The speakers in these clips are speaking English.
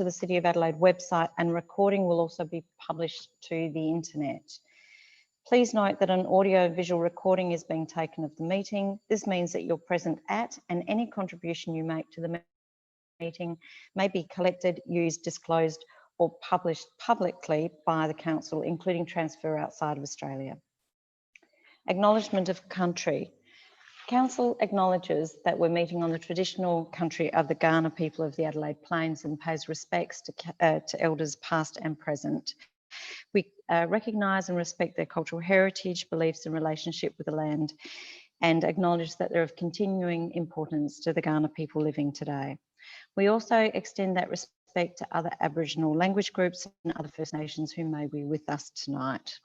the City of Adelaide website, and recording will also be published to the internet. Please note that an audio-visual recording is being taken of the meeting. This means that you're present at, and any contribution you make to the meeting may be collected, used, disclosed, or published publicly by the Council, including transfer outside of Australia. Acknowledgement of country. Council acknowledges that we're meeting on the traditional country of the Kaurna people of the Adelaide Plains and pays respects to elders past and present. We recognise and respect their cultural heritage, beliefs and relationship with the land, and acknowledge that they're of continuing importance to the Kaurna people living today. We also extend that respect to other Aboriginal language groups and other First Nations who may be with us tonight.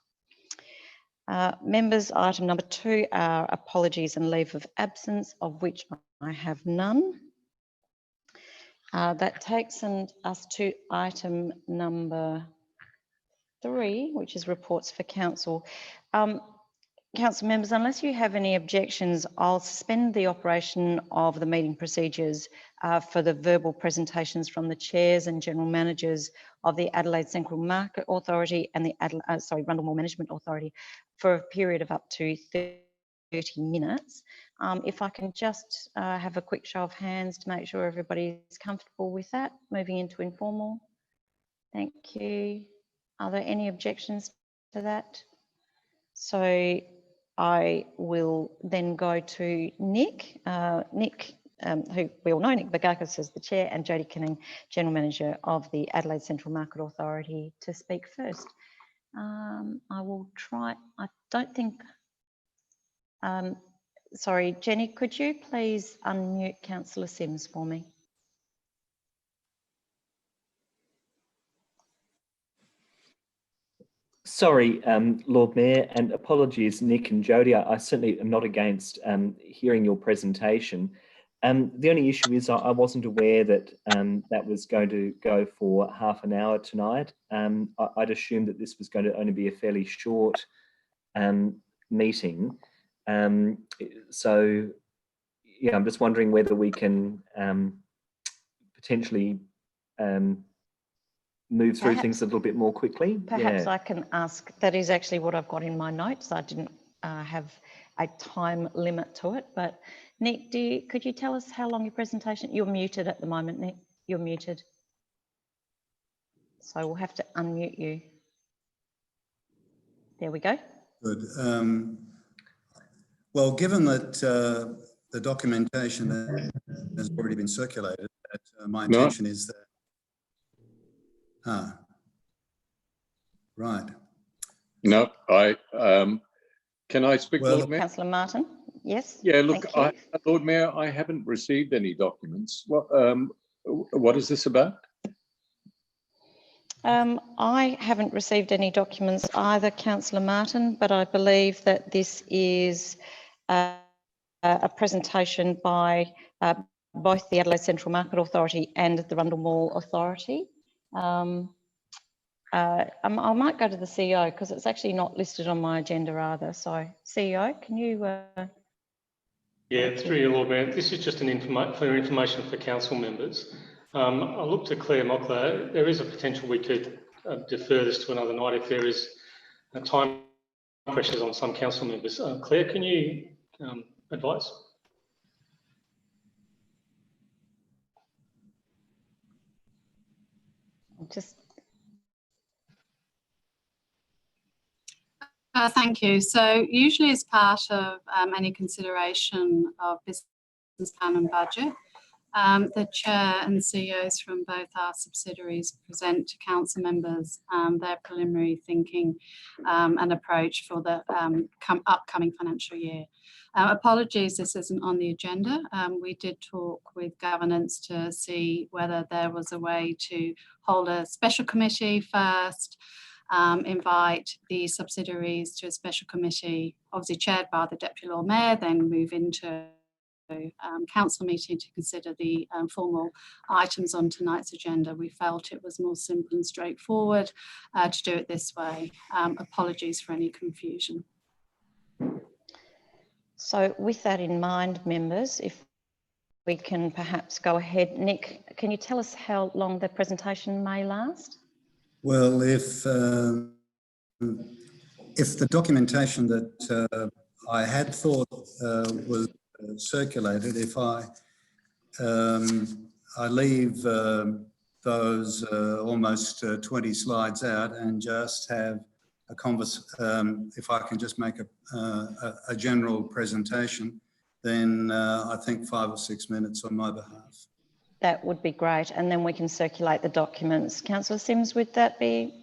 Members, item number 2 are apologies and leave of absence, of which I have none. That takes us to item number 3, which is reports for council. Council members, unless you have any objections, I'll suspend the operation of the meeting procedures for the verbal presentations from the chairs and general managers of the Adelaide Central Market Authority and the Rundle Mall Management Authority for a period of up to 30 minutes. If I can just have a quick show of hands to make sure everybody's comfortable with that, moving into informal. Thank you. Are there any objections to that? So I will then go to Nick. Nick, who we all know, Nick Bagakis as the Chair, and Jodie Canning, General Manager of the Adelaide Central Market Authority, to speak first. I will try, I don't think, sorry, Jenny, could you please unmute Councillor Sims for me? Sorry, Lord Mayor, and apologies, Nick and Jodie. I certainly am not against hearing your presentation. The only issue is I wasn't aware that that was going to go for half an hour tonight. I'd assumed that this was going to only be a fairly short meeting. So, yeah, I'm just wondering whether we can potentially move through things a little bit more quickly. Perhaps I can ask, that is actually what I've got in my notes. I didn't have a time limit to it, but Nick, could you tell us how long your presentation? You're muted at the moment, Nick. You're muted. So we'll have to unmute you. There we go. Good. Well, given that the documentation has already been circulated, my intention is that. Right. No, can I speak, Lord Mayor? Councillor Martin, yes. Yeah, look, Lord Mayor, I haven't received any documents. What is this about? I haven't received any documents either, Councillor Martin, but I believe that this is a presentation by both the Adelaide Central Market Authority and the Rundle Mall Authority. I might go to the CEO because it's actually not listed on my agenda either. So, CEO, can you? Yeah, through you, Lord Mayor. This is just an information for council members. I'll look to Claire Mockler. There is a potential we could defer this to another night if there is time pressures on some council members. Claire, can you advise? Thank you. So usually as part of any consideration of business plan and budget, the Chair and CEOs from both our subsidiaries present to council members their preliminary thinking and approach for the upcoming financial year. Apologies, this isn't on the agenda. We did talk with governance to see whether there was a way to hold a special committee first, invite the subsidiaries to a special committee, obviously chaired by the Deputy Lord Mayor, then move into council meeting to consider the formal items on tonight's agenda. We felt it was more simple and straightforward to do it this way. Apologies for any confusion. So with that in mind, members, if we can perhaps go ahead. Nick, can you tell us how long the presentation may last? Well, if the documentation that I had thought was circulated, if I leave those almost 20 slides out and just have a if I can just make a general presentation, then I think 5 or 6 minutes on my behalf. That would be great, and then we can circulate the documents. Councillor Sims, would that be,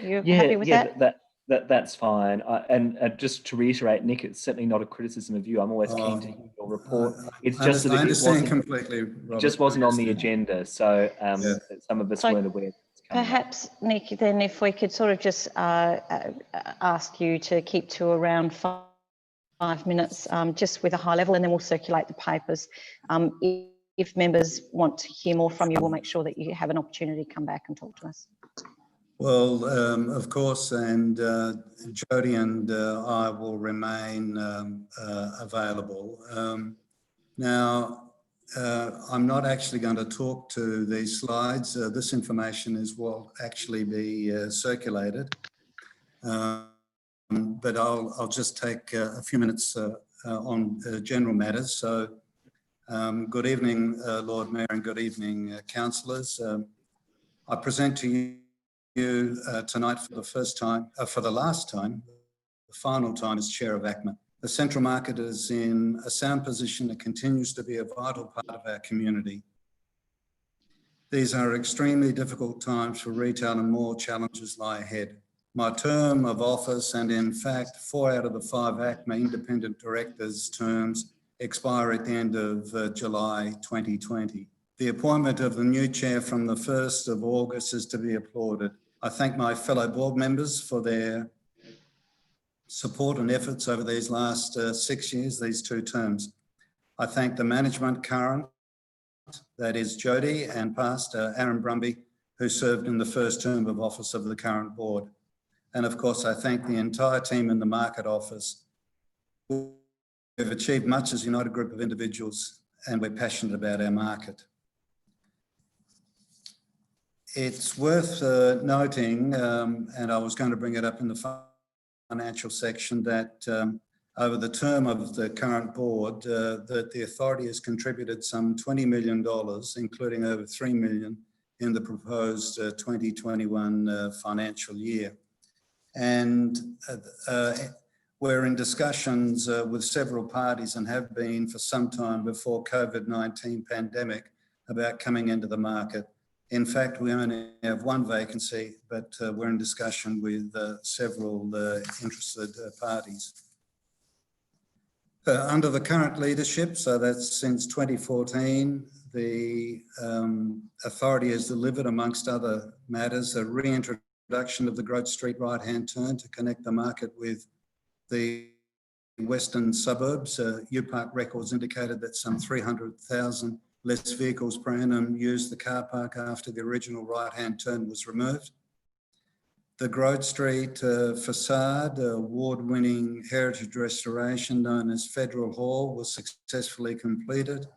you're happy with that? That's fine. And just to reiterate, Nick, it's certainly not a criticism of you. I'm always keen to hear your report. It's just that I understand completely, Robert. It just wasn't on the agenda, so some of us weren't aware. Perhaps, Nick, then if we could sort of just ask you to keep to around 5 minutes, just with a high level, and then we'll circulate the papers. If members want to hear more from you, we'll make sure that you have an opportunity to come back and talk to us. Well, of course, and Jody and I will remain available. Now, I'm not actually going to talk to these slides. This information will actually be circulated, but I'll just take a few minutes on general matters. So, good evening, Lord Mayor, and good evening, councillors. I present to you tonight for the last time, the final time as Chair of ACMA. The Central Market is in a sound position that continues to be a vital part of our community. These are extremely difficult times for retail and more challenges lie ahead. My term of office, and in fact 4 out of the 5 ACMA independent directors' terms, expire at the end of July 2020. The appointment of the new chair from the 1st of August is to be applauded. I thank my fellow board members for their support and efforts over these last 6 years, these 2 terms. I thank the management current, that is Jody, and past Aaron Brumby, who served in the first term of office of the current board. And of course, I thank the entire team in the market office. We've achieved much as a united group of individuals, and we're passionate about our market. It's worth noting, and I was going to bring it up in the financial section, that over the term of the current board, that the authority has contributed some $20 million, including over $3 million in the proposed 2021 financial year. And we're in discussions with several parties, and have been for some time before COVID-19 pandemic, about coming into the market. In fact, we only have 1 vacancy, but we're in discussion with several interested parties. Under the current leadership, so that's since 2014, the authority has delivered, amongst other matters, a reintroduction of the Grove Street right-hand turn to connect the market with the western suburbs. UPark records indicated that some 300,000 less vehicles per annum used the car park after the original right-hand turn was removed. The Grove Street facade, award-winning heritage restoration known as Federal Hall, was successfully completed.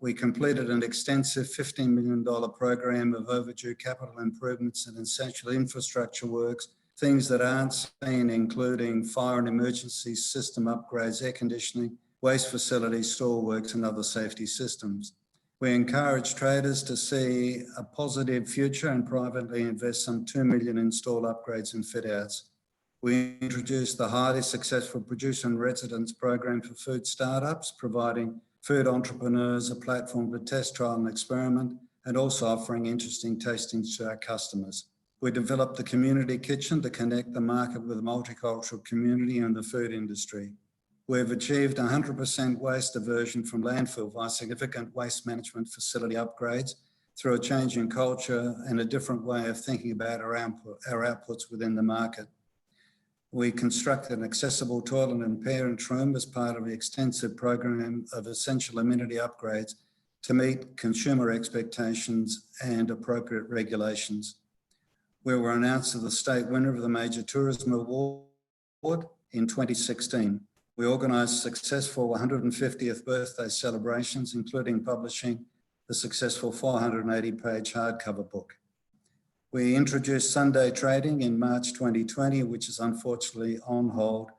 We completed an extensive $15 million program of overdue capital improvements and essential infrastructure works, things that aren't seen, including fire and emergency system upgrades, air conditioning, waste facilities, store works, and other safety systems. We encourage traders to see a positive future and privately invest some $2 million in stall upgrades and fit outs. We introduced the highly successful Producer and Residence program for food startups, providing food entrepreneurs a platform to test, trial and experiment, and also offering interesting tastings to our customers. We developed the community kitchen to connect the market with the multicultural community and the food industry. We've achieved 100% waste diversion from landfill via significant waste management facility upgrades through a change in culture and a different way of thinking about our outputs within the market. We constructed an accessible toilet and parent room as part of the extensive program of essential amenity upgrades to meet consumer expectations and appropriate regulations. We were announced as the state winner of the Major Tourism Award in 2016. we organised successful 150th birthday celebrations, including publishing the successful 480-page hardcover book. We introduced Sunday trading in March 2020, which is unfortunately on hold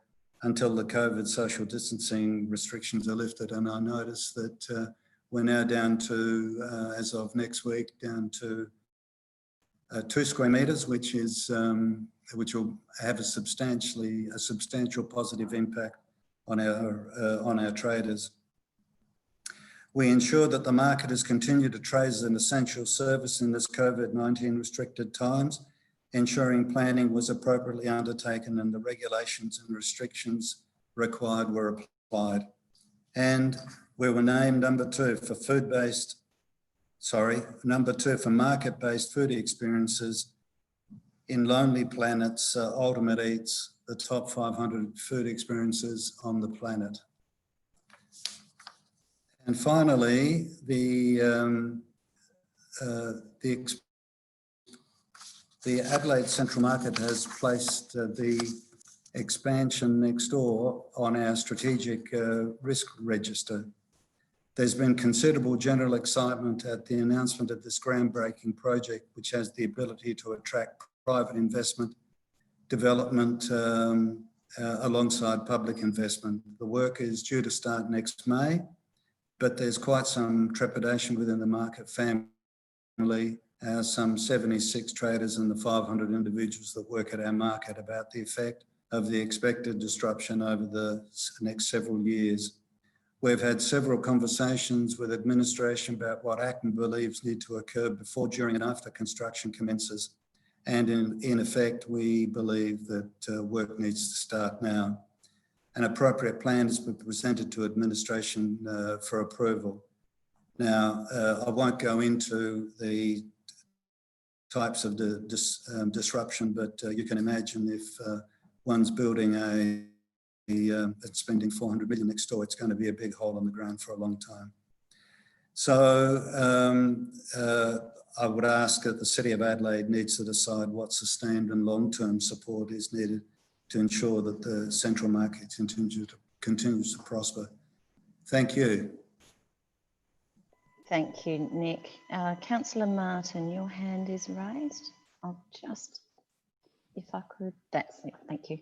until the COVID social distancing restrictions are lifted. And I noticed that we're now down to, as of next week, down to 2 square metres, which will have a substantial positive impact on our traders. We ensure that the market has continued to trade as an essential service in this COVID-19 restricted times, ensuring planning was appropriately undertaken and the regulations and restrictions required were applied. And we were named number 2 for market-based food experiences in Lonely Planet's Ultimate Eats, the top 500 food experiences on the planet. And finally, the Adelaide Central Market has placed the expansion next door on our strategic risk register. There's been considerable general excitement at the announcement of this groundbreaking project, which has the ability to attract private investment, development alongside public investment. The work is due to start next May, but there's quite some trepidation within the market family, some 76 traders and the 500 individuals that work at our market about the effect of the expected disruption over the next several years. We've had several conversations with administration about what ACMA believes need to occur before, during and after construction commences. And in effect, we believe that work needs to start now. An appropriate plan has been presented to administration for approval. Now, I won't go into the types of disruption, but you can imagine if one's building it's spending 400 million next door, it's going to be a big hole in the ground for a long time. So I would ask that the City of Adelaide needs to decide what sustained and long-term support is needed to ensure that the central market continues to prosper. Thank you. Thank you, Nick. Councillor Martin, your hand is raised. I'll just, if I could, that's it. Thank you.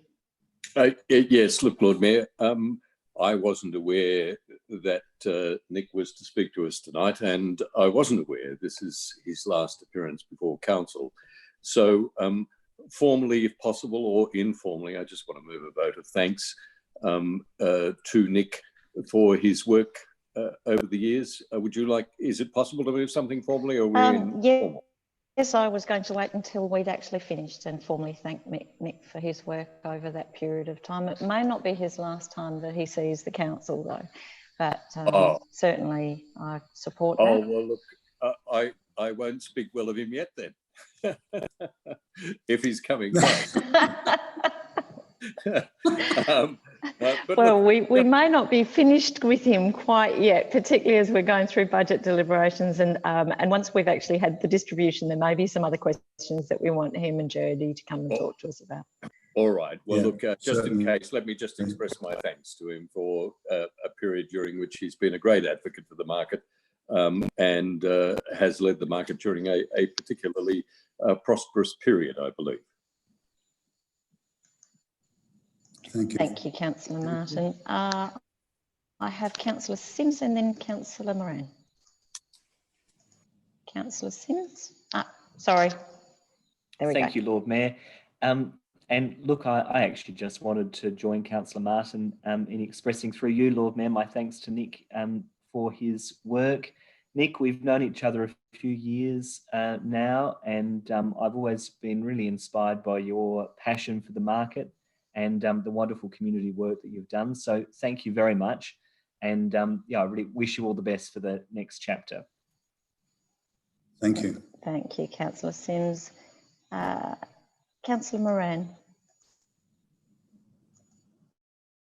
Yes, look, Lord Mayor, I wasn't aware that Nick was to speak to us tonight, and I wasn't aware this is his last appearance before council. So formally, if possible, or informally, I just want to move a vote of thanks to Nick for his work over the years. Would you like, is it possible to move something formally, or we're informal? Yes, I was going to wait until we'd actually finished and formally thank Nick for his work over that period of time. It may not be his last time that he sees the council though, but certainly I support that. Oh, well, look, I won't speak well of him yet then, if he's coming back. Well, look, we may not be finished with him quite yet, particularly as we're going through budget deliberations, and once we've actually had the distribution, there may be some other questions that we want him and Jody to come and talk to us about. All right. Well, yeah, look, just certainly. in case, let me just express my thanks to him for a period during which he's been a great advocate for the market and has led the market during a particularly prosperous period, I believe. Thank you. Thank you, Councillor Martin. I have Councillor Sims and then Councillor Moran. Councillor Sims. Sorry. There we go. Thank you, Lord Mayor. And look, I actually just wanted to join Councillor Martin in expressing through you, Lord Mayor, my thanks to Nick for his work. Nick, we've known each other a few years now, and I've always been really inspired by your passion for the market and the wonderful community work that you've done. So thank you very much. And yeah, I really wish you all the best for the next chapter. Thank you. Thank you, Councillor Sims. Councillor Moran.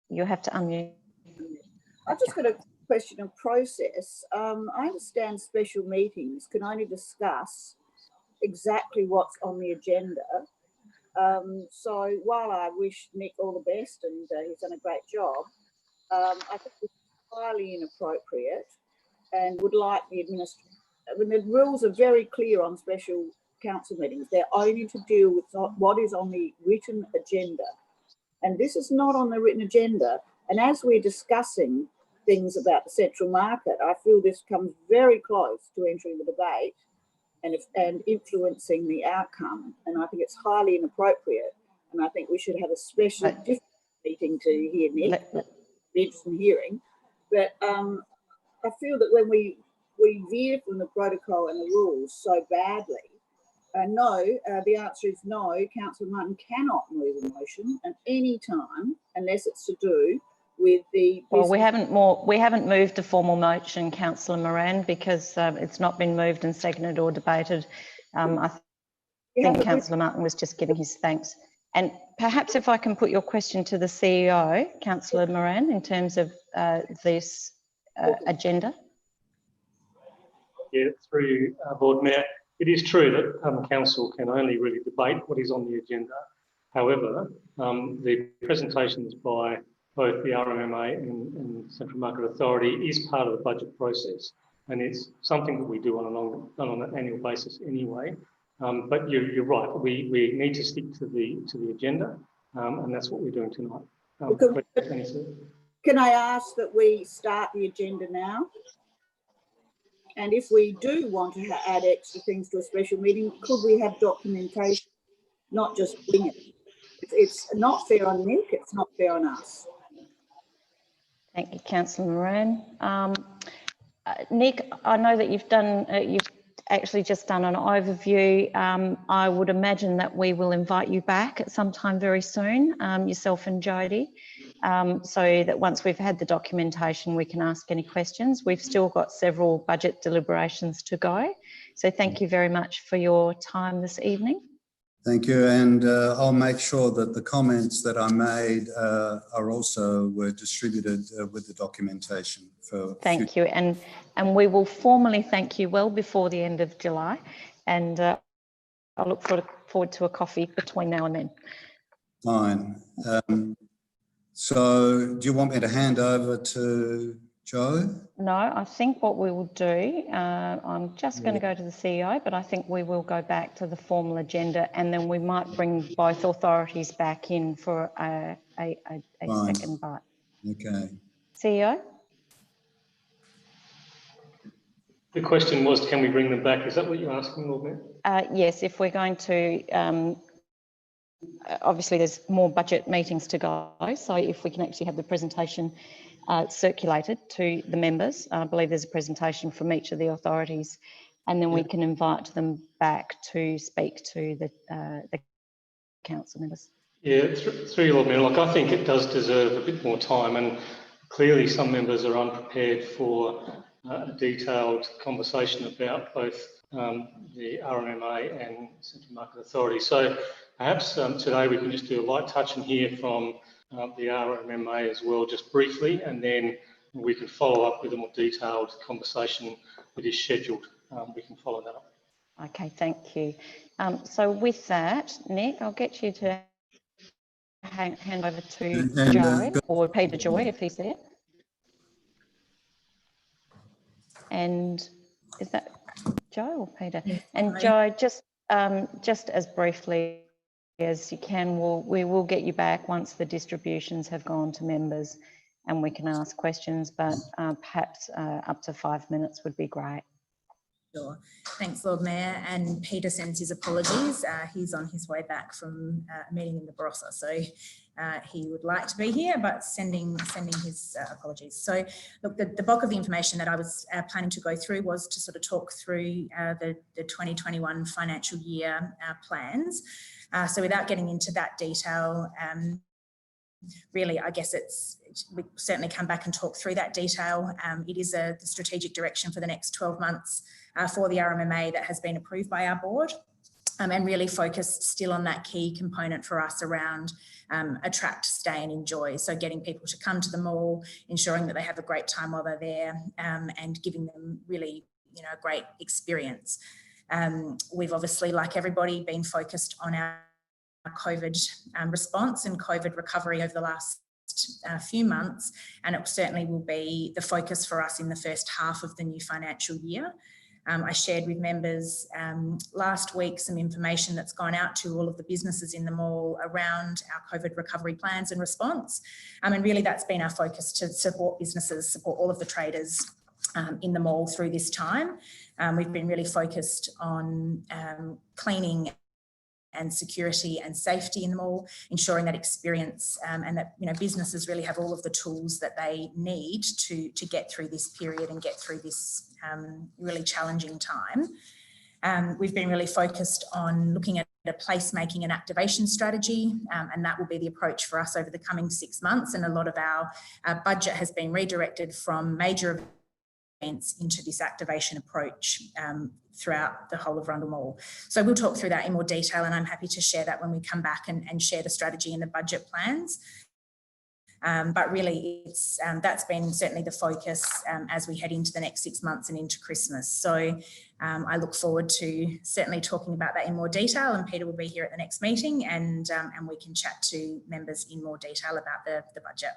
You have to unmute. I've just got a question of process. I understand special meetings can only discuss exactly what's on the agenda. So while I wish Nick all the best and he's done a great job, I think it's highly inappropriate and would like the administration, when the rules are very clear on special council meetings, they're only to deal with what is on the written agenda. And this is not on the written agenda. And as we're discussing things about the central market, I feel this comes very close to entering the debate and influencing the outcome. And I think it's highly inappropriate. And I think we should have a special different meeting to hear Nick, interesting hearing. But I feel that when we veer from the protocol and the rules so badly, no, the answer is no. Councillor Martin cannot move a motion at any time unless it's to do with the. Well, we haven't moved a formal motion, Councillor Moran, because it's not been moved and seconded or debated. I think Councillor Martin was just giving his thanks. And perhaps if I can put your question to the CEO, Councillor Moran, in terms of this agenda. Yeah, through Lord Mayor, it is true that Council can only really debate what is on the agenda. However, the presentations by both the RMMA and Central Market Authority is part of the budget process, and it's something that we do on an annual basis anyway. But you're right, we need to stick to the agenda, and that's what we're doing tonight. Can I ask that we start the agenda now? And if we do want to add extra things to a special meeting, could we have documentation, not just bring it? It's not fair on Nick, it's not fair on us. Thank you, Councillor Moran. Nick, I know that you've actually just done an overview. I would imagine that we will invite you back at some time very soon, yourself and Jodie, so that once we've had the documentation, we can ask any questions. We've still got several budget deliberations to go. So thank you very much for your time this evening. Thank you, and I'll make sure that the comments that I made were distributed with the documentation. Thank you, and we will formally thank you well before the end of July, and I look forward to a coffee between now and then. Fine. So do you want me to hand over to Joe? No, I think what we will do, I'm just going to go to the CEO, but I think we will go back to the formal agenda, and then we might bring both authorities back in for a second bite. Okay. CEO? The question was, can we bring them back? Is that what you're asking, Lord Mayor? Yes, if we're going to, obviously there's more budget meetings to go, so if we can actually have the presentation circulated to the members. I believe there's a presentation from each of the authorities, and then we can invite them back to speak to the council members. Yeah, through you, Lord Mayor, like I think it does deserve a bit more time, and clearly some members are unprepared for a detailed conversation about both the RMMA and Central Market Authority. So perhaps today we can just do a light touch and hear from the RMMA as well, just briefly, and then we can follow up with a more detailed conversation that is scheduled. We can follow that up. Okay, thank you. So with that, Nick, I'll get you to hand over to Joe or Peter Joy if he's there. And is that Joe or Peter? Yes, and Joe, just as briefly as you can, we will get you back once the distributions have gone to members and we can ask questions, but perhaps up to 5 minutes would be great. Sure. Thanks, Lord Mayor. And Peter sends his apologies. He's on his way back from a meeting in the Barossa, so he would like to be here, but sending his apologies. So, look, the bulk of the information that I was planning to go through was to sort of talk through the 2021 financial year plans. So, without getting into that detail, really, I guess we certainly come back and talk through that detail. It is the strategic direction for the next 12 months for the RMMA that has been approved by our board, and really focused still on that key component for us around attract, stay and enjoy. So getting people to come to the mall, ensuring that they have a great time while they're there, and giving them really, a great experience. We've obviously, like everybody, been focused on our COVID response and COVID recovery over the last few months, and it certainly will be the focus for us in the first half of the new financial year. I shared with members last week some information that's gone out to all of the businesses in the mall around our COVID recovery plans and response. And really that's been our focus, to support businesses, support all of the traders in the mall through this time. We've been really focused on cleaning and security and safety in the mall, ensuring that experience and that businesses really have all of the tools that they need to get through this period and get through this really challenging time. We've been really focused on looking at a placemaking and activation strategy, and that will be the approach for us over the coming 6 months. And a lot of our budget has been redirected from major events into this activation approach throughout the whole of Rundle Mall. So we'll talk through that in more detail, and I'm happy to share that when we come back and share the strategy and the budget plans. But really, it's that's been certainly the focus as we head into the next 6 months and into Christmas. So I look forward to certainly talking about that in more detail, and Peter will be here at the next meeting, and we can chat to members in more detail about the budget.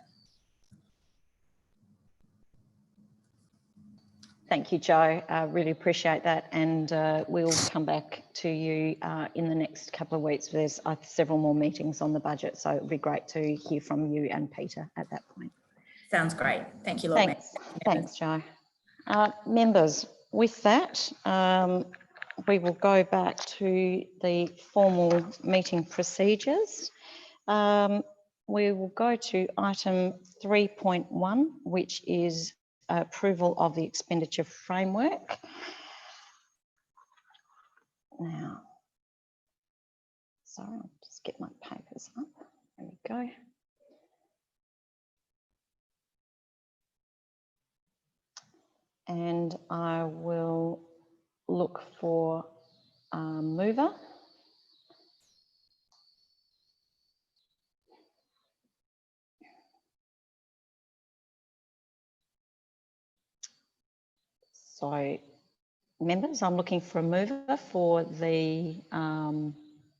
Thank you, Jo. I really appreciate that. And we'll come back to you in the next couple of weeks. There's several more meetings on the budget, so it'd be great to hear from you and Peter at that point. Sounds great. Thank you, Lord Mayor. Thanks, Jo. Members, with that, we will go back to the formal meeting procedures. We will go to item 3.1, which is approval of the expenditure framework. Now, sorry, I'll just get my papers up. There we go. And I will look for a mover. So, members, I'm looking for a mover for the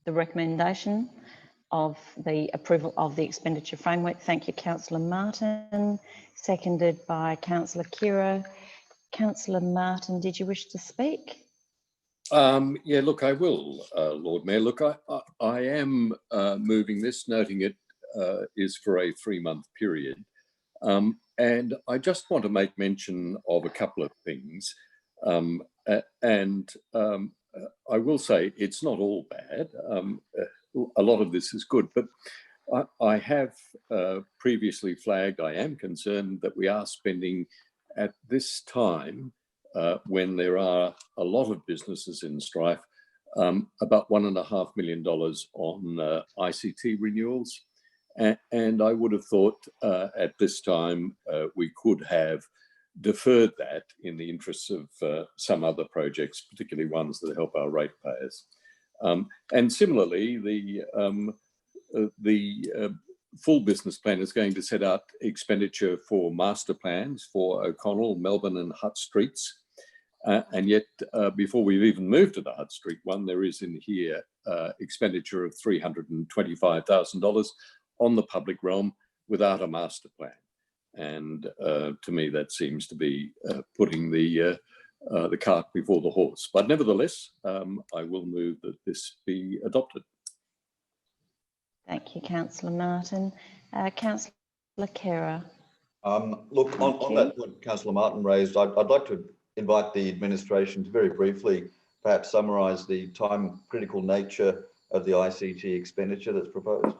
recommendation of the approval of the expenditure framework. Thank you, Councillor Martin. Seconded by Councillor Kira. Councillor Martin, did you wish to speak? Yeah, look, I will, Lord Mayor. Look, I am moving this, noting it is for a 3-month period. And I just want to make mention of a couple of things. I will say it's not all bad. A lot of this is good, but I have previously flagged, I am concerned that we are spending at this time, when there are a lot of businesses in strife, about $1.5 million on ICT renewals. And I would have thought at this time we could have deferred that in the interests of some other projects, particularly ones that help our ratepayers. And similarly, the full business plan is going to set out expenditure for master plans for O'Connell, Melbourne and Hutt Streets. And yet, before we've even moved to the Hutt Street one, there is in here expenditure of $325,000 on the public realm without a master plan. And to me, that seems to be putting the cart before the horse. But nevertheless, I will move that this be adopted. Thank you, Councillor Martin. Councillor Kera. Look, on that point Councillor Martin raised, I'd like to invite the administration to very briefly perhaps summarise the time-critical nature of the ICT expenditure that's proposed.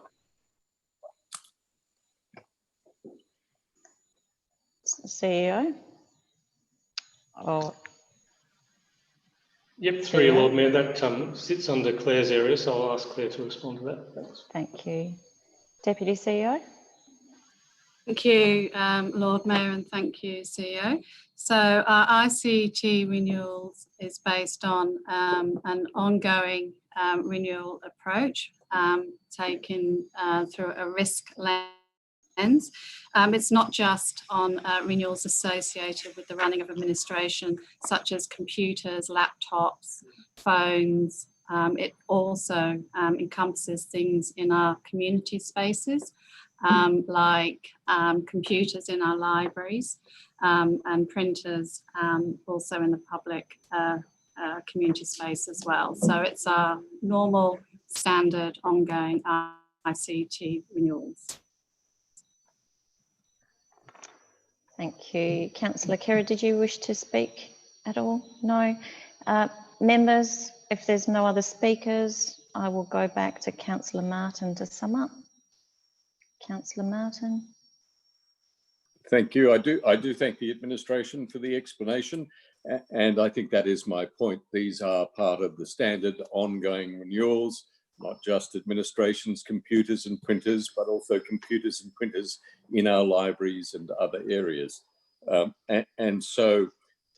CEO? Oh. Yep, through you, Lord Mayor. That sits under Claire's area, so I'll ask Claire to respond to that. Thanks. Thank you. Deputy CEO? Thank you, Lord Mayor, and thank you, CEO. So our ICT renewals is based on an ongoing renewal approach taken through a risk lens. It's not just on renewals associated with the running of administration, such as computers, laptops, phones. It also encompasses things in our community spaces. like computers in our libraries and printers also in the public community space as well. So it's our normal, standard, ongoing ICT renewals. Thank you. Councillor Kerr, did you wish to speak at all? No. Members, if there's no other speakers, I will go back to Councillor Martin to sum up. Councillor Martin. Thank you. I do thank the administration for the explanation, and I think that is my point. These are part of the standard ongoing renewals, not just administration's computers and printers, but also computers and printers in our libraries and other areas. And so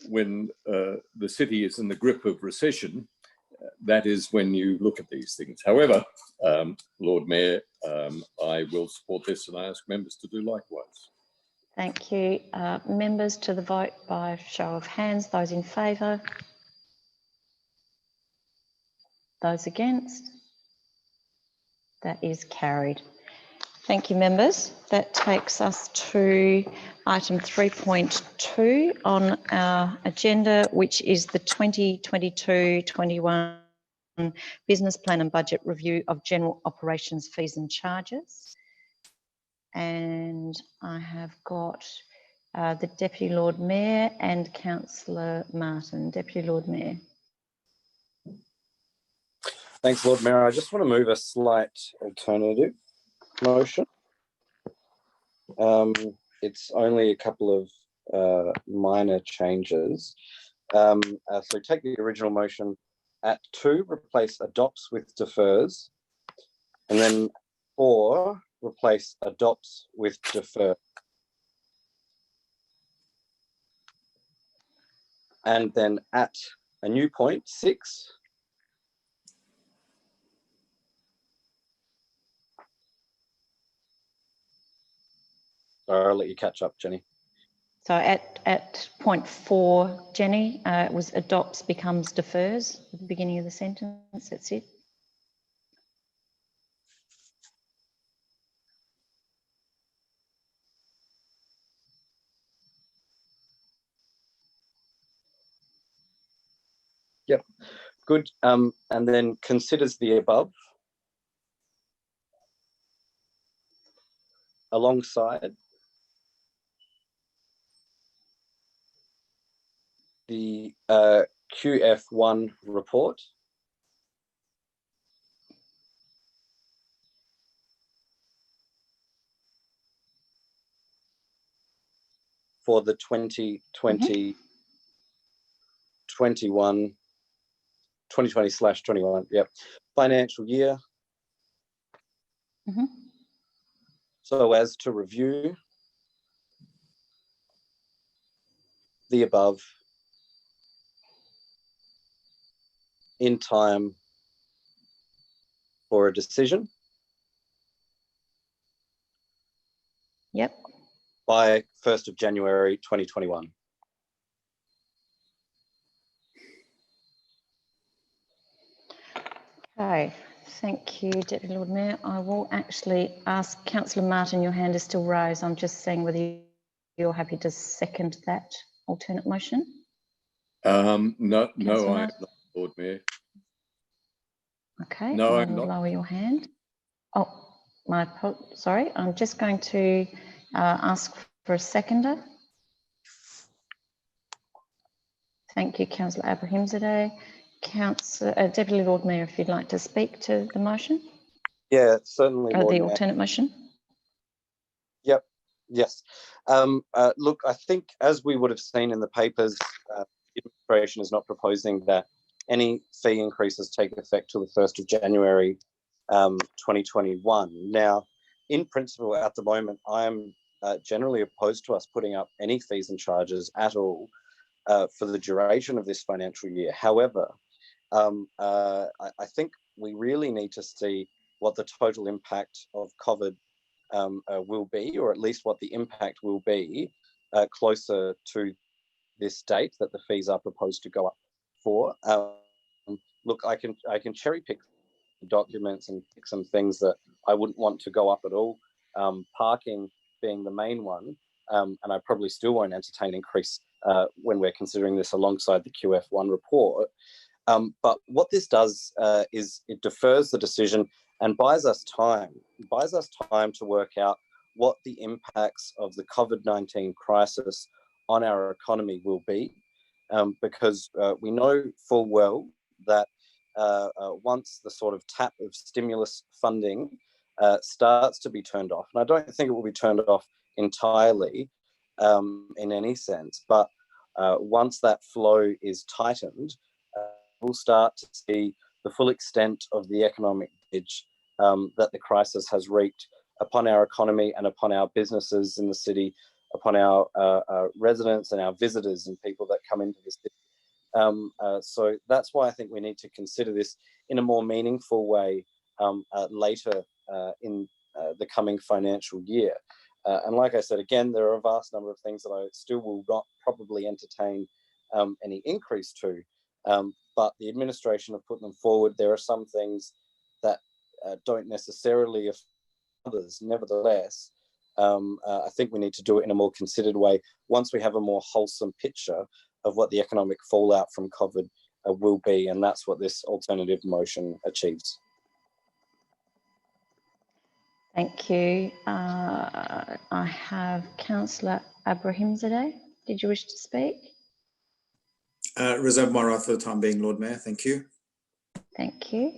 when the city is in the grip of recession, that is when you look at these things. However, Lord Mayor, I will support this and I ask members to do likewise. Thank you. Members to the vote by show of hands. Those in favour? Those against? That is carried. Thank you, members. That takes us to item 3.2 on our agenda, which is the 2022-21 Business Plan and Budget Review of General Operations Fees and Charges. And I have got the Deputy Lord Mayor and Councillor Martin. Deputy Lord Mayor. Thanks, Lord Mayor. I just want to move a slight alternative motion. It's only a couple of minor changes. So take the original motion at 2, replace adopts with defers, and then 4, replace adopts with defer. And then at a new point, 6, sorry, I'll let you catch up, Jenny. So at point 4, Jenny, it was adopts becomes defers at the beginning of the sentence. That's it. Yep, good. And then considers the above alongside the QF1 report for the 2020/21 yep, financial year, so as to review the above in time for a decision. Yep. By 1st of January 2021. Okay, thank you, Deputy Lord Mayor. I will actually ask Councillor Martin, your hand is still raised. I'm just saying whether you're happy to second that alternate motion. No, I'm not, Lord Mayor. Okay, no, I'll I'm not. lower your hand. Oh, sorry, I'm just going to ask for a seconder. Thank you, Councillor Abrahimzadeh. Deputy Lord Mayor, if you'd like to speak to the motion. Yeah, certainly, Lord The Mayor. alternate motion. Yep, yes. Look, I think as we would have seen in the papers, the administration is not proposing that any fee increases take effect till the 1st of January 2021. Now, in principle, at the moment, I am generally opposed to us putting up any fees and charges at all for the duration of this financial year. However, I think we really need to see what the total impact of COVID will be, or at least what the impact will be closer to this date that the fees are proposed to go up for. Look, I can cherry pick documents and pick some things that I wouldn't want to go up at all. parking being the main one, and I probably still won't entertain increase when we're considering this alongside the QF1 report. But what this does is it defers the decision and buys us time to work out what the impacts of the COVID-19 crisis on our economy will be, because we know full well that once the sort of tap of stimulus funding starts to be turned off, and I don't think it will be turned off entirely in any sense, but once that flow is tightened, we'll start to see the full extent of the economic damage that the crisis has wreaked upon our economy and upon our businesses in the city, upon our residents and our visitors and people that come into the city. So that's why I think we need to consider this in a more meaningful way later in the coming financial year. And like I said, again, there are a vast number of things that I still will not probably entertain any increase to, but the administration have put them forward. There are some things that don't necessarily affect others. Nevertheless, I think we need to do it in a more considered way once we have a more wholesome picture of what the economic fallout from COVID will be, and that's what this alternative motion achieves. Thank you. I have Councillor Abrahimzadeh. Did you wish to speak? Reserve my right for the time being, Lord Mayor. Thank you. Thank you.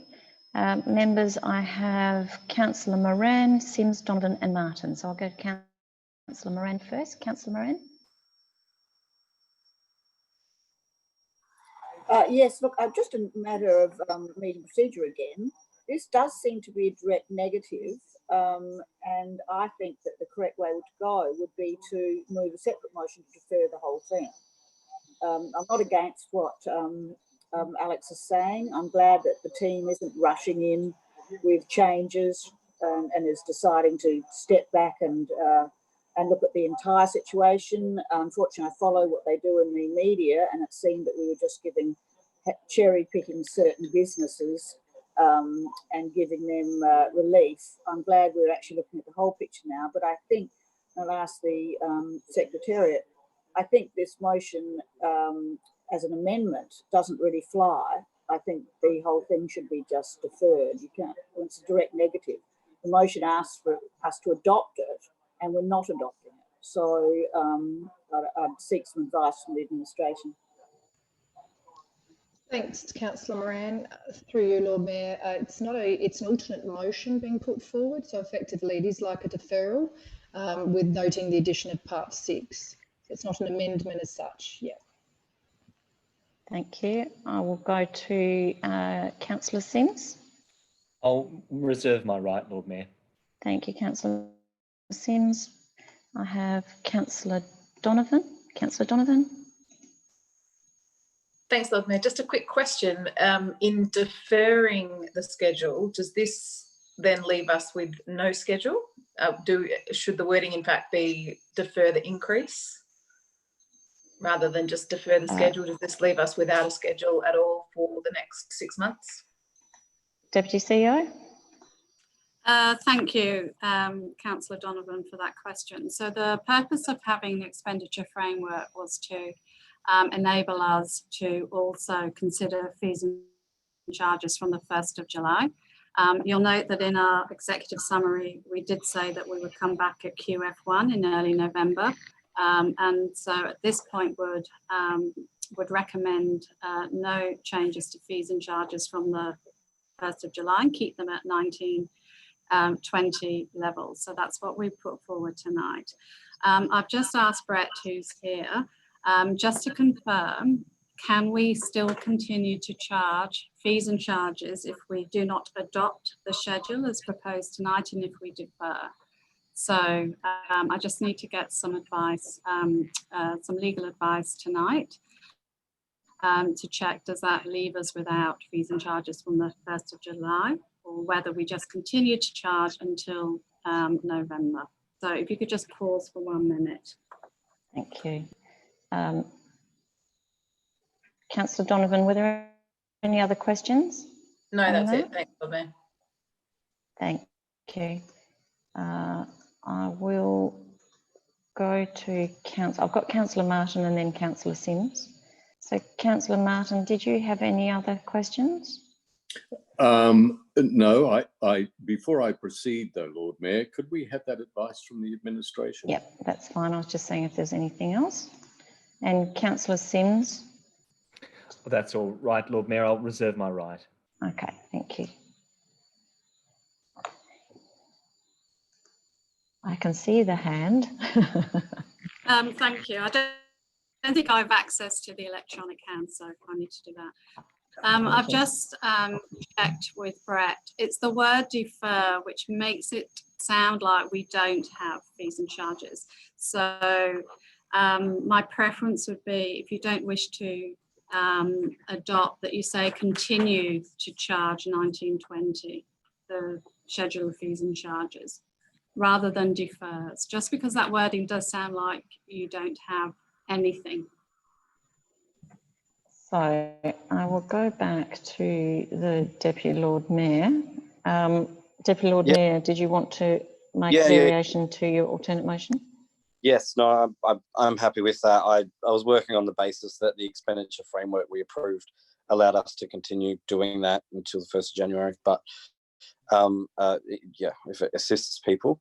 Members, I have Councillor Moran, Sims, Donovan and Martin. So I'll go to Councillor Moran first. Councillor Moran. Yes, look, just a matter of meeting procedure again. This does seem to be a direct negative, and I think that the correct way to go would be to move a separate motion to defer the whole thing. I'm not against what Alex is saying. I'm glad that the team isn't rushing in with changes and is deciding to step back and look at the entire situation. Unfortunately, I follow what they do in the media, and it seemed that we were just cherry picking certain businesses and giving them relief. I'm glad we're actually looking at the whole picture now, but I think, and I'll ask the Secretariat, I think this motion as an amendment doesn't really fly. I think the whole thing should be just deferred. You can't, when it's a direct negative. The motion asks for us to adopt it, and we're not adopting it. So I'd seek some advice from the administration. Thanks, Councillor Moran. Through you, Lord Mayor, it's an alternate motion being put forward, so effectively it is like a deferral with noting the addition of Part 6. So it's not an amendment as such. Yeah. Thank you. I will go to Councillor Sims. I'll reserve my right, Lord Mayor. Thank you, Councillor Sims. I have Councillor Donovan. Councillor Donovan. Thanks, Lord Mayor. Just a quick question. In deferring the schedule, does this then leave us with no schedule? Should the wording in fact be defer the increase rather than just defer the schedule? Does this leave us without a schedule at all for the next 6 months? Deputy CEO. Thank you, Councillor Donovan, for that question. So the purpose of having the expenditure framework was to enable us to also consider fees and charges from the 1st of July. You'll note that in our executive summary, we did say that we would come back at QF1 in early November. And so at this point would recommend no changes to fees and charges from the 1st of July and keep them at 1920 levels. So that's what we put forward tonight. I've just asked Brett, who's here, just to confirm, can we still continue to charge fees and charges if we do not adopt the schedule as proposed tonight and if we defer? So I just need to get some advice, some legal advice tonight to check, does that leave us without fees and charges from the 1st of July, or whether we just continue to charge until November. So if you could just pause for 1 minute. Thank you. Councillor Donovan, were there any other questions? No, that's it. Thanks, Lord Mayor. Thank you. I will go to Council. I've got Councillor Martin and then Councillor Sims. So Councillor Martin, did you have any other questions? No, before I proceed though, Lord Mayor, could we have that advice from the administration? Yep, that's fine. I was just saying if there's anything else. And Councillor Sims? That's all right, Lord Mayor. I'll reserve my right. Okay, thank you. I can see the hand. Thank you. I don't think I have access to the electronic hand, so I need to do that. I've just checked with Brett. It's the word defer, which makes it sound like we don't have fees and charges. So my preference would be, if you don't wish to adopt, that you say continue to charge 1920, the schedule of fees and charges, rather than defers, just because that wording does sound like you don't have anything. So I will go back to the Deputy Lord Mayor. Deputy Lord Mayor, did you want to make a variation to your alternate motion? Yes, no, I'm happy with that. I was working on the basis that the expenditure framework we approved allowed us to continue doing that until the 1st of January. But yeah, if it assists people.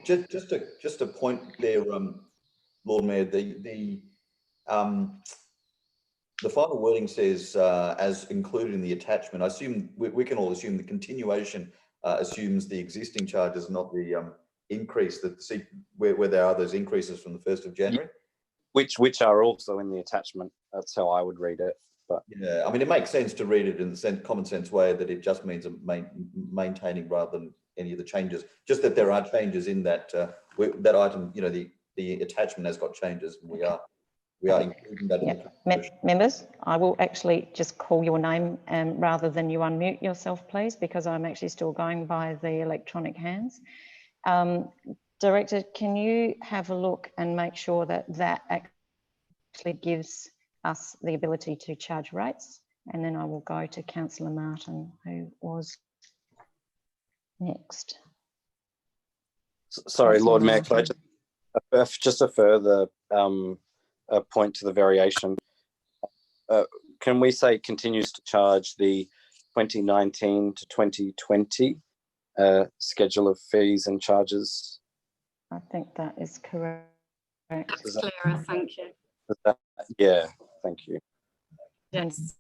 Just a point there, Lord Mayor. The final wording says, as included in the attachment. I assume we can all assume the continuation assumes the existing charges, not the increase that where there are those increases from the 1st of January. Which are also in the attachment. That's how I would read it. But yeah, I mean, it makes sense to read it in the common sense way that it just means maintaining rather than any of the changes. Just that there are changes in that that item. You know, the attachment has got changes. And we are including that. Yeah. Members, I will actually just call your name rather than you unmute yourself, please, because I'm actually still going by the electronic hands. Director, can you have a look and make sure that that actually gives us the ability to charge rates? And then I will go to Councillor Martin, who was next. Sorry, Lord Mayor, could I just a further point to the variation? Can we say continues to charge the 2019 to 2020 schedule of fees and charges? I think that is correct. That's clearer, thank you. Yeah, thank you. Yes.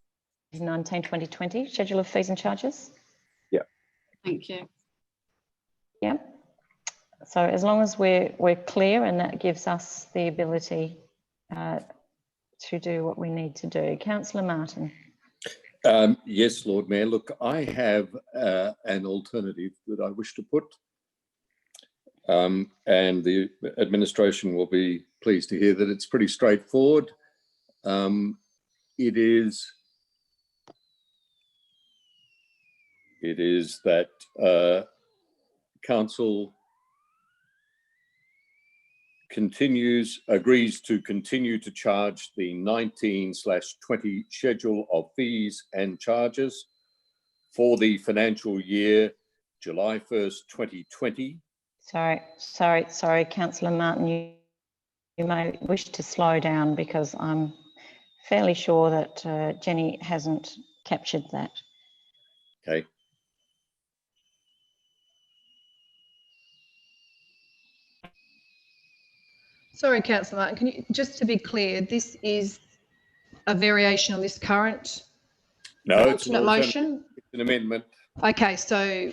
2019-2020 schedule of fees and charges? Yeah. Thank you. Yeah. So as long as we're clear, and that gives us the ability to do what we need to do. Councillor Martin. Yes, Lord Mayor. Look, I have an alternative that I wish to put. And the administration will be pleased to hear that it's pretty straightforward. It is that council agrees to continue to charge the 19/20 schedule of fees and charges for the financial year July 1st, 2020. Sorry, Councillor Martin, you may wish to slow down because I'm fairly sure that Jenny hasn't captured that. Okay. Sorry, Councillor Martin, can you, just to be clear, this is a variation on this current alternate motion? It's an amendment. Okay, so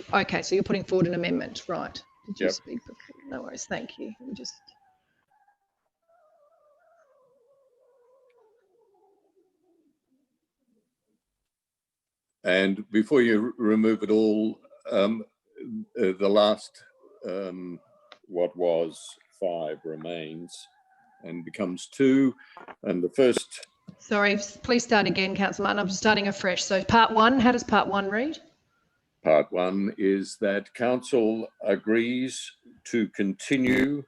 you're putting forward an amendment, right? Did you Yep. speak before? No worries, thank you. Let me just... And before you remove it all, the last, what was 5 remains and becomes 2. And the first... Sorry, please start again, Councillor Martin. I'm starting afresh. So part 1, how does part 1 read? Part 1 is that council agrees to continue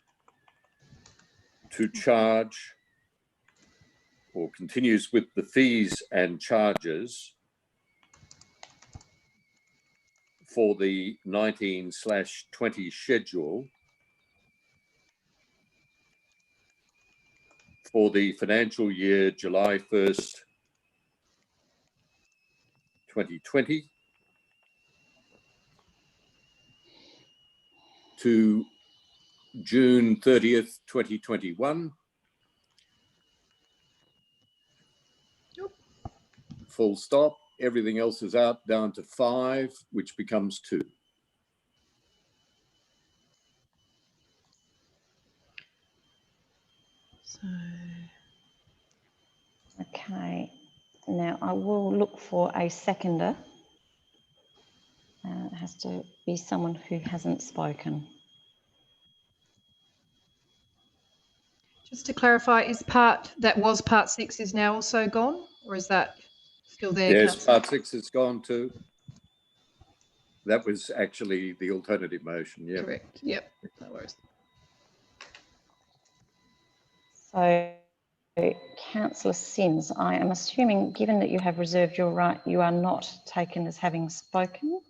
to charge, or continues with the fees and charges for the 19/20 schedule for the financial year July 1st, 2020 to June 30th, 2021. Full stop. Everything else is out down to 5, which becomes 2. Okay, now I will look for a seconder. It has to be someone who hasn't spoken. Just to clarify, is part 6 is now also gone, or is that still there? Yes, Councillor? part 6 is gone too. That was actually the alternative motion, yeah. Correct, yep, no worries. So, Councillor Sims, I am assuming, given that you have reserved your right, you are not taken as having spoken.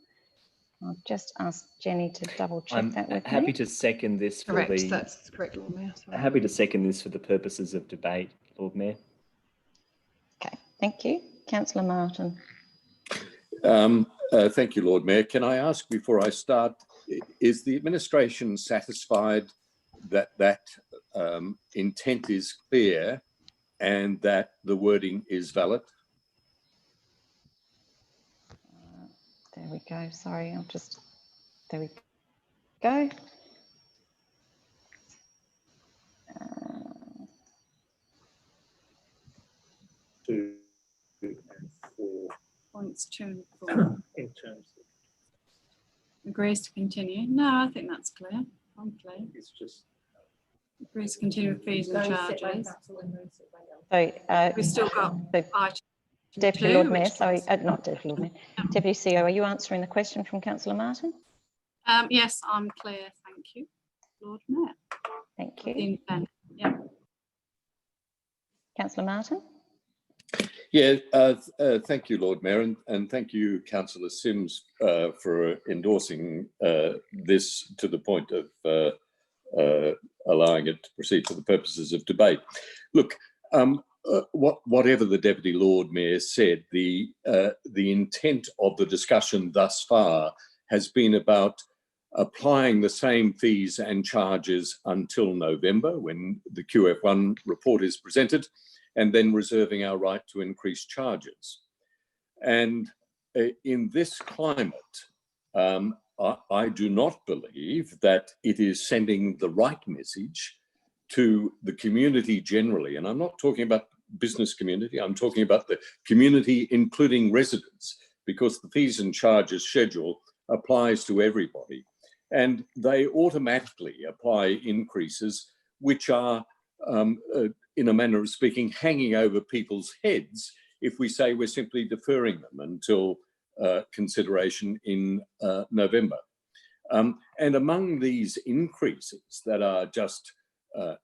I'll just ask Jenny to double check that with happy me. to second this for Correct, the. that's correct, Lord Mayor. Sorry. Happy to second this for the purposes of debate, Lord Mayor. Okay, thank you. Councillor Martin. Thank you, Lord Mayor. Can I ask before I start, is the administration satisfied that that intent is clear and that the wording is valid? There we go. Sorry, I'll just, there we go. Points 2 and 4. In terms of, Agrees to continue. No, I think that's clear. I'm clear. it's just. Agrees to continue with fees and charges. So, We've still got item Deputy 2, Lord Mayor, which sorry, is- not Deputy Lord Mayor. Deputy CEO, are you answering the question from Councillor Martin? Yes, I'm clear. Thank you, Lord Mayor. Thank The you. intent. Yeah. Councillor Martin? Yeah, thank you, Lord Mayor, and thank you, Councillor Sims, for endorsing this to the point of allowing it to proceed for the purposes of debate. Look, whatever the Deputy Lord Mayor said, the intent of the discussion thus far has been about applying the same fees and charges until November, when the QF1 report is presented, and then reserving our right to increase charges. And in this climate, I do not believe that it is sending the right message to the community generally. And I'm not talking about business community, I'm talking about the community, including residents, because the fees and charges schedule applies to everybody. And they automatically apply increases which are, in a manner of speaking, hanging over people's heads if we say we're simply deferring them until consideration in November. And among these increases that are just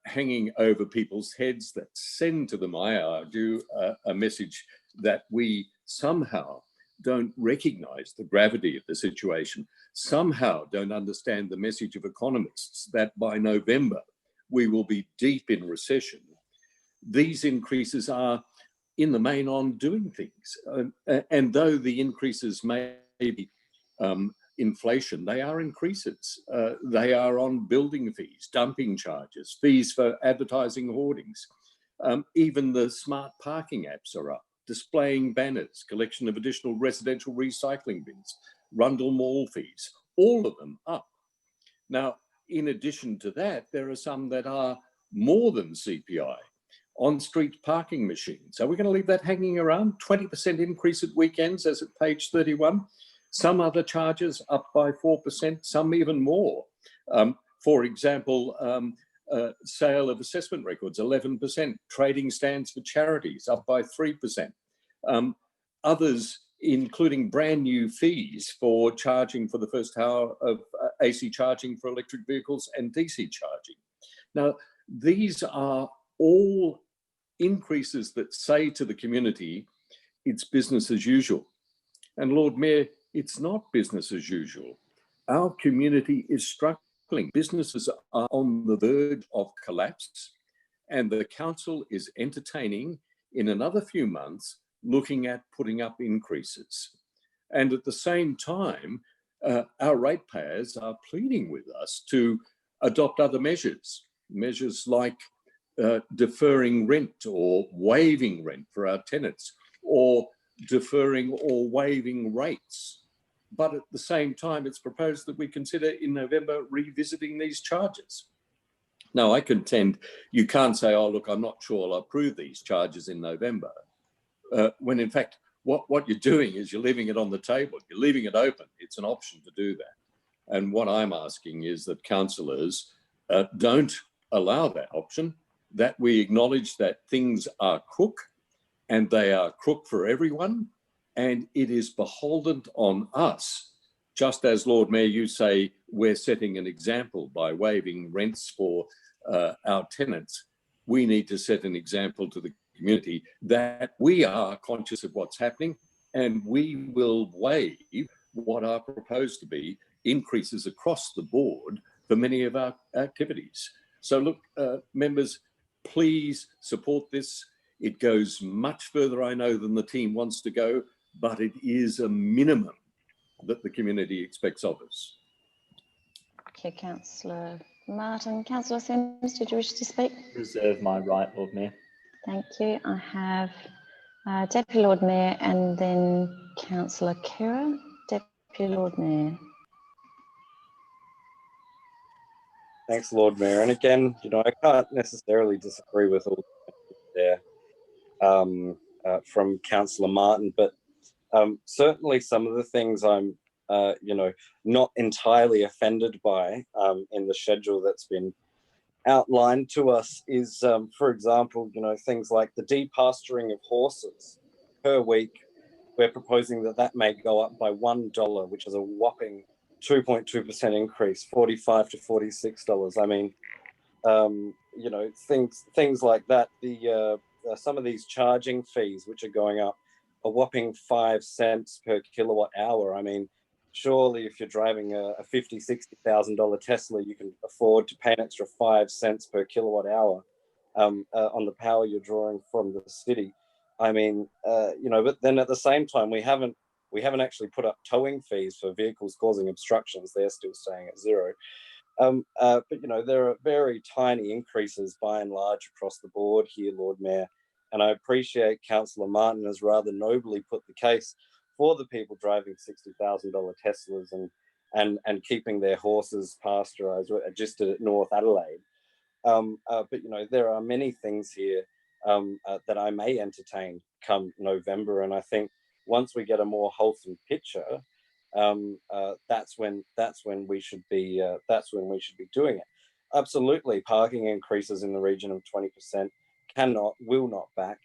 hanging over people's heads, that send to them, I argue, a message that we somehow don't recognize the gravity of the situation, somehow don't understand the message of economists that by November we will be deep in recession. These increases are in the main on doing things. And though the increases may be inflation, they are increases. They are on building fees, dumping charges, fees for advertising hoardings. Even the smart parking apps are up, displaying banners, collection of additional residential recycling bins, Rundle Mall fees, all of them up. Now, in addition to that, there are some that are more than CPI. On-street parking machines. Are we going to leave that hanging around? 20% increase at weekends, as at page 31. Some other charges up by 4%, some even more. For example, sale of assessment records, 11%. Trading stands for charities, up by 3%. Others, including brand new fees for charging for the first hour of AC charging for electric vehicles and DC charging. Now, these are all increases that say to the community, it's business as usual. And Lord Mayor, It's not business as usual. Our community is struggling. Businesses are on the verge of collapse, and the council is entertaining in another few months looking at putting up increases. And at the same time, our ratepayers are pleading with us to adopt other measures like deferring rent or waiving rent for our tenants, or deferring or waiving rates. But at the same time, it's proposed that we consider in November revisiting these charges. Now, I contend you can't say, oh, look, I'm not sure I'll approve these charges in November, when in fact, what you're doing is you're leaving it on the table, you're leaving it open. It's an option to do that. And what I'm asking is that councillors don't allow that option, that we acknowledge that things are crook, and they are crook for everyone, and it is beholden on us, just as Lord Mayor, you say we're setting an example by waiving rents for our tenants. We need to set an example to the community that we are conscious of what's happening, and we will waive what are proposed to be increases across the board for many of our activities. So look, members, please support this. It goes much further, I know, than the team wants to go, but it is a minimum that the community expects of us. Okay, Councillor Martin. Councillor Sims, did you wish to speak? Reserve my right, Lord Mayor. Thank you. I have Deputy Lord Mayor and then Councillor Kira. Deputy Lord Mayor. Thanks, Lord Mayor. And again, you know, I can't necessarily disagree with all there from Councillor Martin, but certainly some of the things I'm, you know, not entirely offended by in the schedule that's been outlined to us is, for example, you know, things like the depasturing of horses per week. We're proposing that that may go up by $1, which is a whopping 2.2% increase, $45 to $46. I mean, you know, things like that. The some of these charging fees, which are going up a whopping 5 cents per kilowatt hour. I mean, surely if you're driving a $50,000, $60,000 Tesla, you can afford to pay an extra 5 cents per kilowatt hour on the power you're drawing from the city. I mean, you know, but then at the same time, we haven't actually put up towing fees for vehicles causing obstructions. They're still staying at zero. But, you know, there are very tiny increases by and large across the board here, Lord Mayor. And I appreciate Councillor Martin has rather nobly put the case for the people driving $60,000 Teslas and keeping their horses pasteurised just at North Adelaide. But, you know, there are many things here that I may entertain come November. And I think once we get a more wholesome picture, that's when we should be doing it. Absolutely, parking increases in the region of 20% will not back.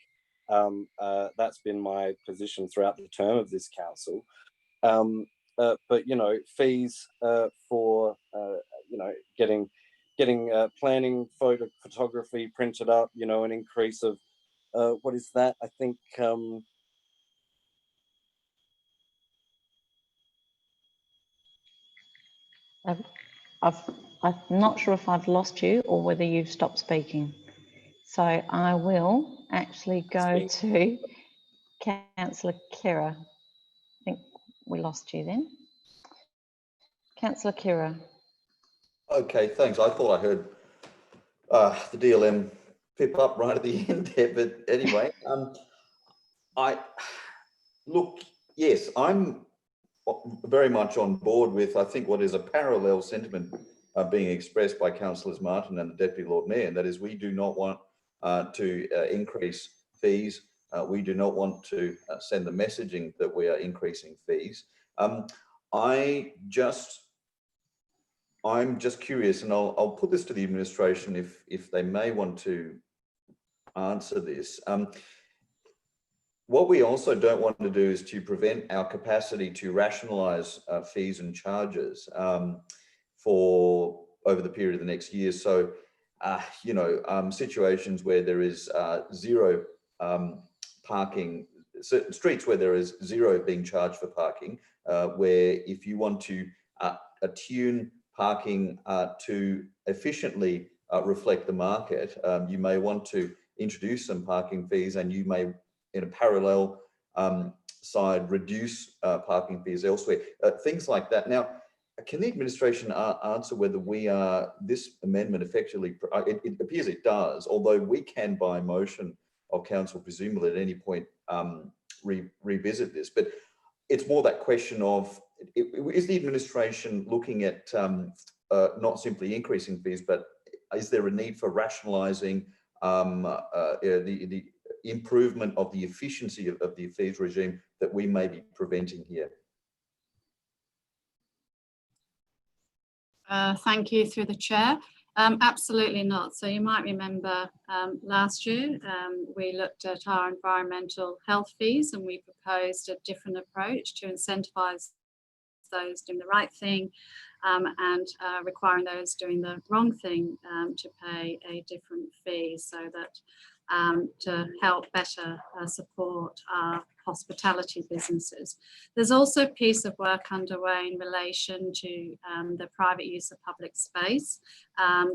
That's been my position throughout the term of this council. But you know, fees for you know, getting planning photography printed up, you know, an increase of what is that? I think I'm not sure if I've lost you or whether you've stopped speaking. So I will actually go to Councillor Kira. I think we lost you then. Councillor Kira. Okay, thanks. I thought I heard the DLM pip up right at the end there, but anyway, yes, I'm very much on board with, I think, what is a parallel sentiment being expressed by Councillors Martin and the Deputy Lord Mayor, and that is we do not want to increase fees. We do not want to send the messaging that we are increasing fees. I'm just curious, and I'll put this to the administration if they may want to answer this. What we also don't want to do is to prevent our capacity to rationalise fees and charges for over the period of the next year. So, you know, situations where there is zero parking, certain streets where there is zero being charged for parking, where if you want to attune parking to efficiently reflect the market, you may want to introduce some parking fees, and you may, in a parallel side, reduce parking fees elsewhere. Things like that. Now, can the administration answer whether this amendment effectively, it appears it does, although we can by motion of council presumably at any point revisit this, but it's more that question of, is the administration looking at not simply increasing fees, but is there a need for rationalising the improvement of the efficiency of the fees regime that we may be preventing here? Thank you, through the chair. Absolutely not. So you might remember last year we looked at our environmental health fees, and we proposed a different approach to incentivise those doing the right thing and requiring those doing the wrong thing to pay a different fee, so that to help better support our hospitality businesses. There's also a piece of work underway in relation to the private use of public space.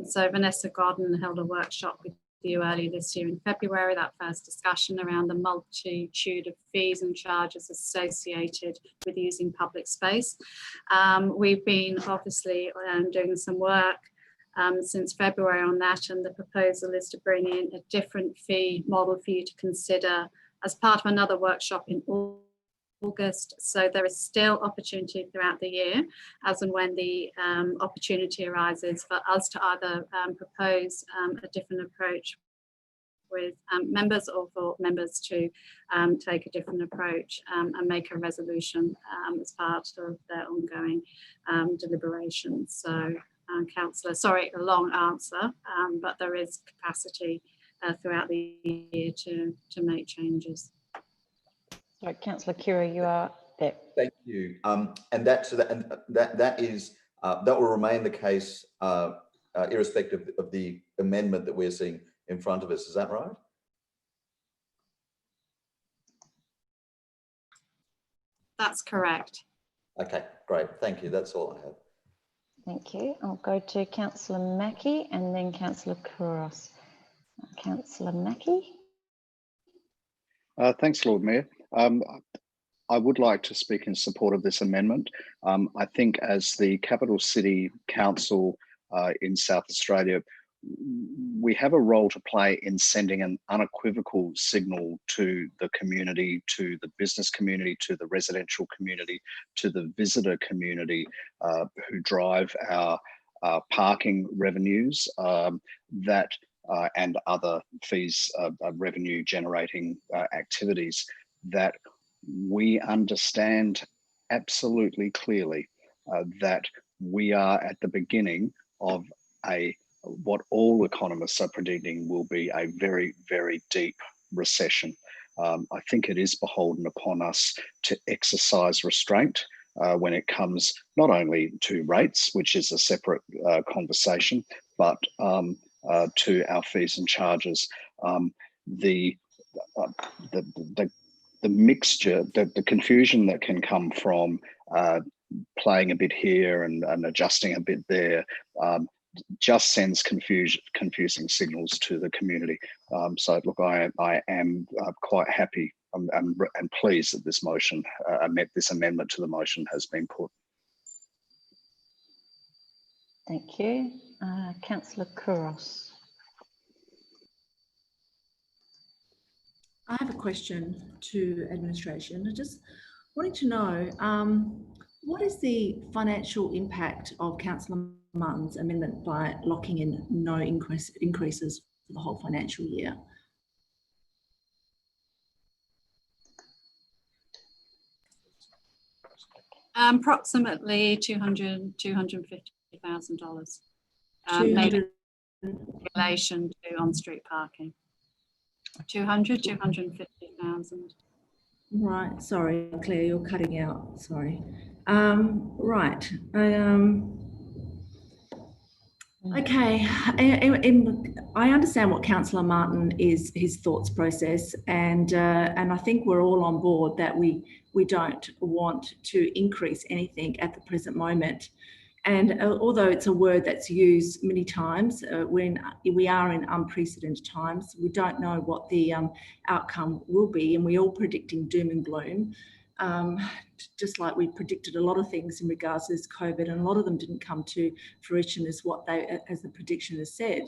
So Vanessa Godden held a workshop with you earlier this year in February, that first discussion around the multitude of fees and charges associated with using public space. We've been obviously doing some work since February on that, and the proposal is to bring in a different fee model for you to consider as part of another workshop in August. So there is still opportunity throughout the year, as and when the opportunity arises, for us to either propose a different approach with members, or for members to take a different approach and make a resolution as part of their ongoing deliberations. So Councillor, sorry, a long answer, but there is capacity throughout the year to make changes. Sorry, Councillor Kira, you are there. Thank you. And that will remain the case irrespective of the amendment that we're seeing in front of us. Is that right? That's correct. Okay, great. Thank you. That's all I have. Thank you. I'll go to Councillor Mackie and then Councillor Kouros. Councillor Mackie. Thanks, Lord Mayor. I would like to speak in support of this amendment. I think as the Capital City Council in South Australia, we have a role to play in sending an unequivocal signal to the community, to the business community, to the residential community, to the visitor community who drive our parking revenues and other fees, revenue generating activities, that we understand absolutely clearly that we are at the beginning of what all economists are predicting will be a very, very deep recession. I think it is beholden upon us to exercise restraint when it comes not only to rates, which is a separate conversation, but to our fees and charges. The mixture, the confusion that can come from playing a bit here and adjusting a bit there just sends confusing signals to the community. So look, I am quite happy and pleased that this motion, this amendment to the motion has been put. Thank you. Councillor Kouros. I have a question to administration. I just wanted to know, what is the financial impact of Councillor Martin's amendment by locking in no increases for the whole financial year? Approximately $250,000 made in relation to on-street parking. 250,000. Right, sorry, Claire, you're cutting out, sorry. Right. Okay, I understand what Councillor Martin is, his thoughts process, and I think we're all on board that we don't want to increase anything at the present moment. And although it's a word that's used many times, when we are in unprecedented times, we don't know what the outcome will be, and we're all predicting doom and gloom. Just like we predicted a lot of things in regards to this COVID, and a lot of them didn't come to fruition as the prediction has said.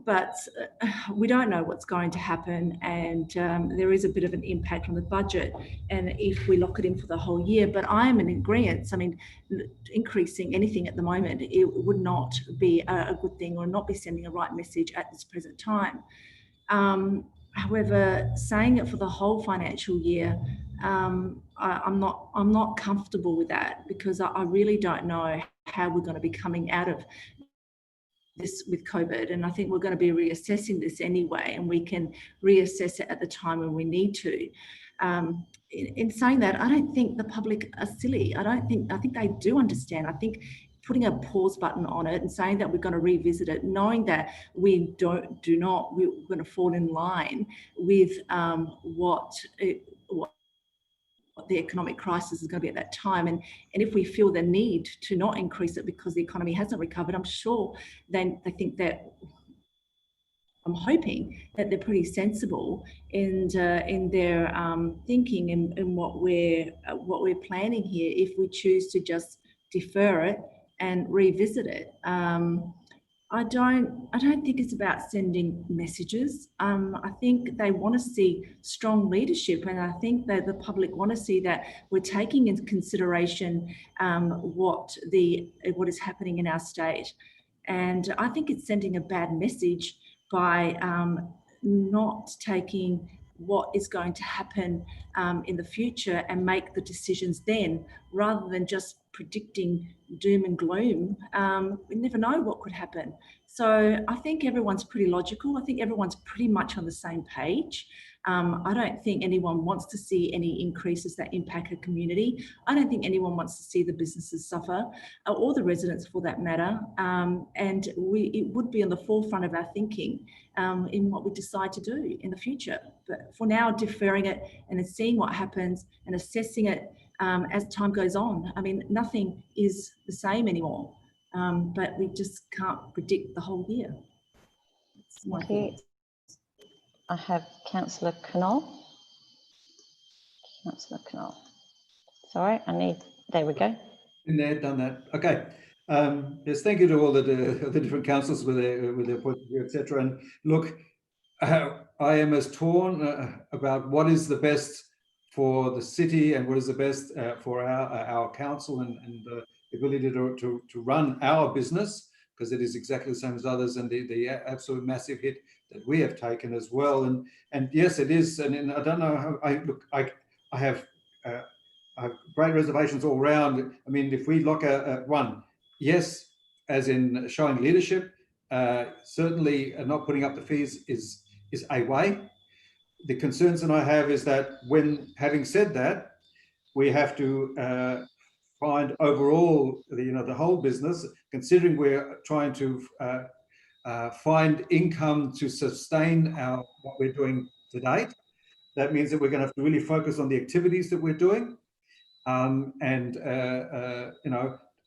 But we don't know what's going to happen, and there is a bit of an impact on the budget, and if we lock it in for the whole year. But I am in agreement. I mean, increasing anything at the moment, it would not be a good thing, or not be sending a right message at this present time. However, saying it for the whole financial year, I'm not comfortable with that, because I really don't know how we're going to be coming out of this with COVID, and I think we're going to be reassessing this anyway, and we can reassess it at the time when we need to. In saying that, I don't think the public are silly. I think they do understand. I think putting a pause button on it and saying that we're going to revisit it, knowing that we're going to fall in line with what the economic crisis is going to be at that time, and if we feel the need to not increase it because the economy hasn't recovered, I'm sure then they think that. I'm hoping that they're pretty sensible in their thinking and what we're planning here, if we choose to just defer it and revisit it. I don't think it's about sending messages. I think they want to see strong leadership, and I think that the public want to see that we're taking into consideration what is happening in our state. And I think it's sending a bad message by not taking what is going to happen in the future and make the decisions then, rather than just predicting doom and gloom. We never know what could happen. So I think everyone's pretty logical. I think everyone's pretty much on the same page. I don't think anyone wants to see any increases that impact a community. I don't think anyone wants to see the businesses suffer, or the residents for that matter. And it would be on the forefront of our thinking in what we decide to do in the future. But for now, deferring it and then seeing what happens and assessing it as time goes on. I mean, nothing is the same anymore, but we just can't predict the whole year. That's my thoughts. I have Councillor Knoll. Councillor Knoll. Sorry, there we go. In there, done that. Okay. Yes, thank you to all the different councils with their point of view, etc. And look, I am as torn about what is the best for the city and what is the best for our council and the ability to run our business, because it is exactly the same as others, and the absolute massive hit that we have taken as well. And yes, it is. And I don't know how I have great reservations all round. I mean, if we look at one, yes, as in showing leadership, certainly not putting up the fees is a way. The concerns that I have is that when, having said that, we have to find overall, the whole business, considering we're trying to find income to sustain what we're doing to date. That means that we're going to have to really focus on the activities that we're doing, and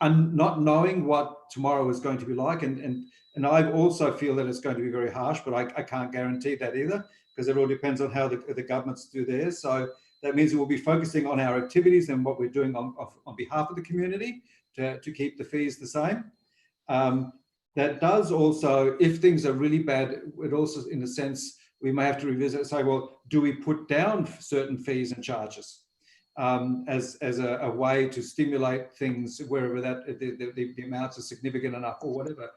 not knowing what tomorrow is going to be like. And I also feel that it's going to be very harsh, but I can't guarantee that either, because it all depends on how the governments do theirs. So that means we'll be focusing on our activities and what we're doing on behalf of the community to keep the fees the same. That does also, if things are really bad, it also, in a sense, we may have to revisit and say, well, do we put down certain fees and charges as a way to stimulate things wherever that the amounts are significant enough or whatever.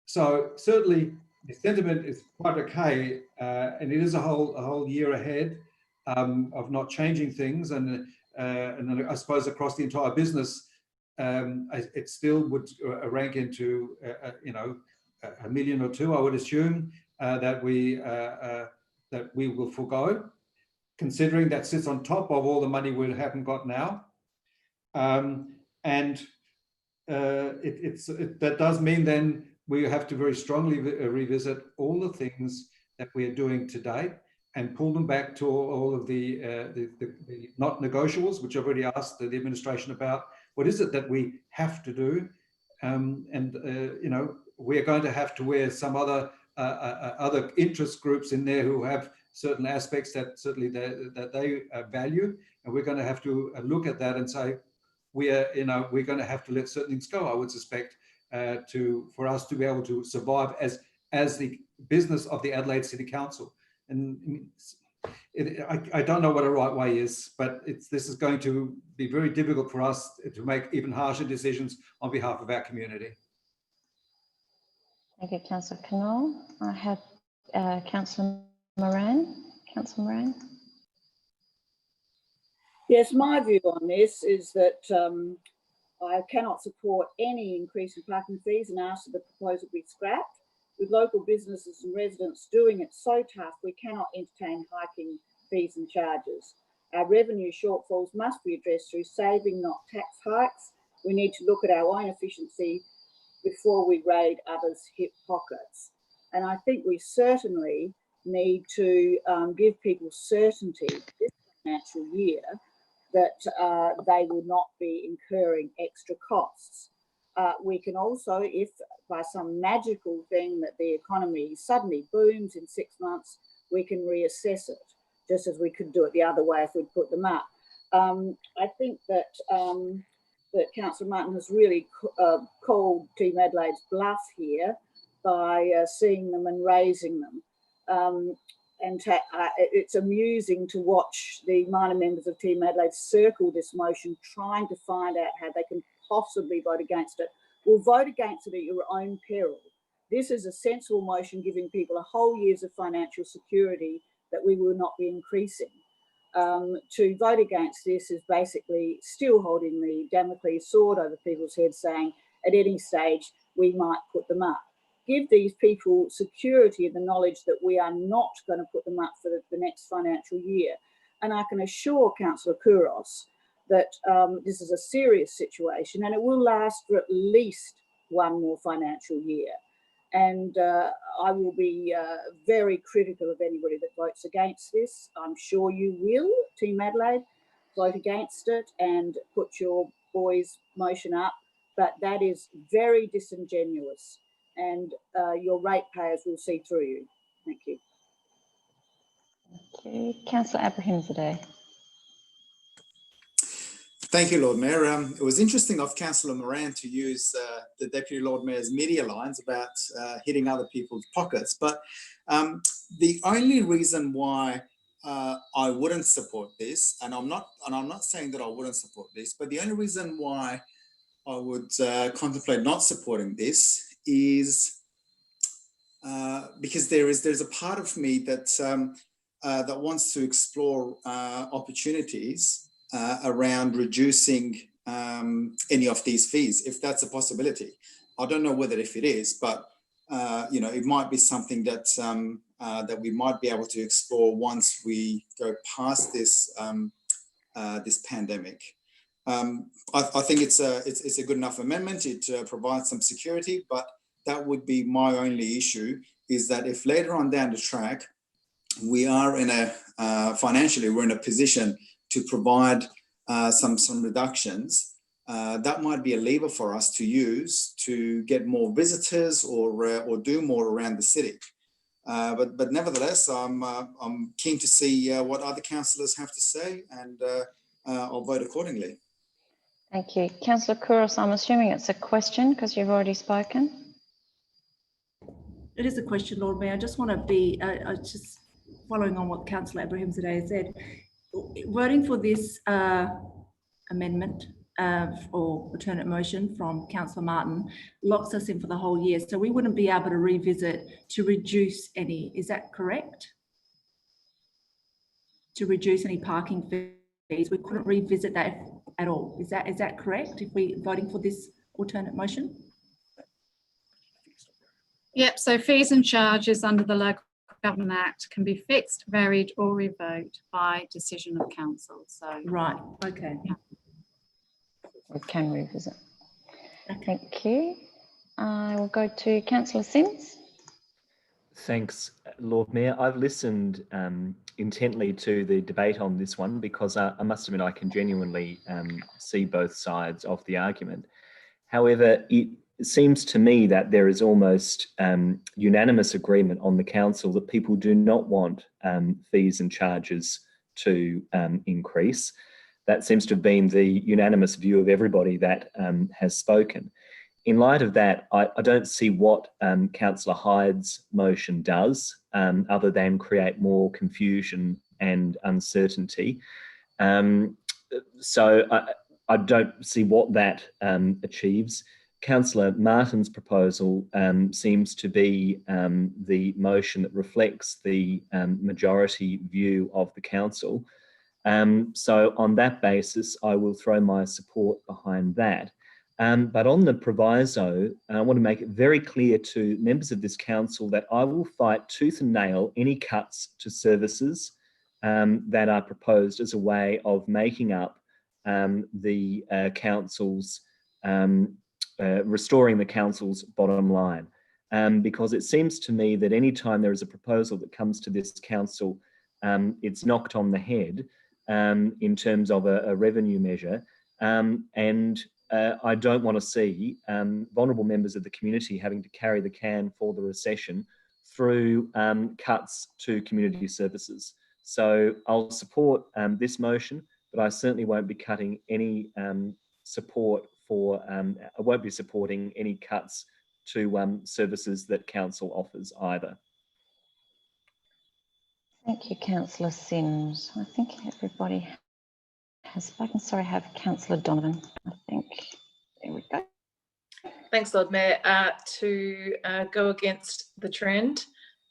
So certainly the sentiment is quite okay, and it is a whole year ahead of not changing things, and then I suppose across the entire business, it still would rank into $1 million or $2 million, I would assume, that we will forego, considering that sits on top of all the money we haven't got now. And that does mean then we have to very strongly revisit all the things that we are doing today and pull them back to all of the not negotiables, which I've already asked the administration about. What is it that we have to do? You know, we are going to have to wear some other interest groups in there who have certain aspects that certainly they value, and we're going to have to look at that and say we're going to have to let certain things go, I would suspect, for us to be able to survive as the business of the Adelaide City Council. And I don't know what a right way is, but this is going to be very difficult for us to make even harsher decisions on behalf of our community. Thank you, Councillor Knoll. I have Councillor Moran. Councillor Moran. Yes, my view on this is that I cannot support any increase in parking fees and ask that the proposal be scrapped. With local businesses and residents doing it so tough, we cannot entertain hiking fees and charges. Our revenue shortfalls must be addressed through saving, not tax hikes. We need to look at our own efficiency before we raid others' hip pockets. And I think we certainly need to give people certainty this financial year that they will not be incurring extra costs. We can also, if by some magical thing that the economy suddenly booms in 6 months, we can reassess it, just as we could do it the other way if we'd put them up. I think that that Councillor Martin has really called Team Adelaide's bluff here by seeing them and raising them. It's amusing to watch the minor members of Team Adelaide circle this motion, trying to find out how they can possibly vote against it. Well, vote against it at your own peril. This is a sensible motion giving people a whole year's of financial security that we will not be increasing. To vote against this is basically still holding the Damocles sword over people's heads, saying at any stage we might put them up. Give these people security in the knowledge that we are not going to put them up for the next financial year. And I can assure Councillor Kouros that this is a serious situation and it will last for at least one more financial year. And I will be very critical of anybody that votes against this. I'm sure you will, Team Adelaide, vote against it and put your boys' motion up, but that is very disingenuous and your ratepayers will see through you. Thank you. Thank you. Councillor Abrahimzadeh. Thank you, Lord Mayor. It was interesting of Councillor Moran to use the Deputy Lord Mayor's media lines about hitting other people's pockets. But the only reason why I wouldn't support this, and I'm not saying that I wouldn't support this, but the only reason why I would contemplate not supporting this is because there's a part of me that that wants to explore opportunities around reducing any of these fees, if that's a possibility. I don't know whether if it is, but you know, it might be something that that we might be able to explore once we go past this this pandemic. I think it's a good enough amendment. It provides some security, but that would be my only issue, is that if later on down the track we are in a financially we're in a position to provide some reductions, that might be a lever for us to use to get more visitors or do more around the city. But nevertheless, I'm keen to see what other councillors have to say, and I'll vote accordingly. Thank you. Councillor Kouros, I'm assuming it's a question because you've already spoken. It is a question, Lord Mayor. I just want to be just following on what Councillor Abrahimzadeh said. Voting for this amendment or alternate motion from Councillor Martin locks us in for the whole year, so we wouldn't be able to revisit to reduce any. Is that correct? To reduce any parking fees, we couldn't revisit that at all. Is that correct? If we're voting for this alternate motion? Yep. So fees and charges under the Local Government Act can be fixed, varied or revoked by decision of council. So right. Okay. We can revisit. Thank you. I will go to Councillor Sims. Thanks, Lord Mayor. I've listened intently to the debate on this one because I must admit I can genuinely see both sides of the argument. However, it seems to me that there is almost unanimous agreement on the council that people do not want fees and charges to increase. That seems to have been the unanimous view of everybody that has spoken. In light of that, I don't see what Councillor Hyde's motion does other than create more confusion and uncertainty. So I don't see what that achieves. Councillor Martin's proposal seems to be the motion that reflects the majority view of the council. So on that basis, I will throw my support behind that. But on the proviso, I want to make it very clear to members of this council that I will fight tooth and nail any cuts to services that are proposed as a way of making up the council's, restoring the council's bottom line. Because it seems to me that any time there is a proposal that comes to this council, it's knocked on the head in terms of a revenue measure. I don't want to see vulnerable members of the community having to carry the can for the recession through cuts to community services. So I'll support this motion, but I certainly won't be cutting any support for, I won't be supporting any cuts to services that council offers either. Thank you, Councillor Sims. I think everybody has spoken. Sorry, I have Councillor Donovan, I think. There we go. Thanks, Lord Mayor. To go against the trend,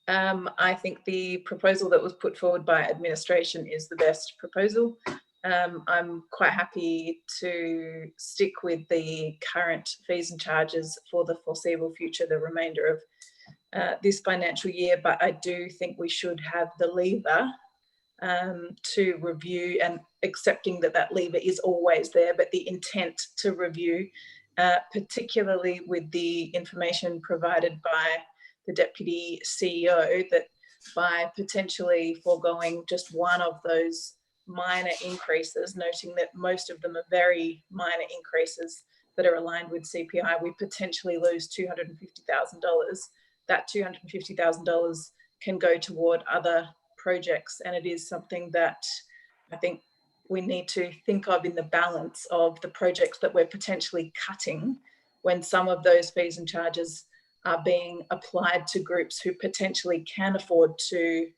I think the proposal that was put forward by administration is the best proposal. I'm quite happy to stick with the current fees and charges for the foreseeable future, the remainder of this financial year, but I do think we should have the lever to review, and accepting that that lever is always there, but the intent to review, particularly with the information provided by the Deputy CEO, that by potentially foregoing just one of those minor increases, noting that most of them are very minor increases that are aligned with CPI, we potentially lose $250,000. That $250,000 can go toward other projects, and it is something that I think we need to think of in the balance of the projects that we're potentially cutting, when some of those fees and charges are being applied to groups who potentially can afford to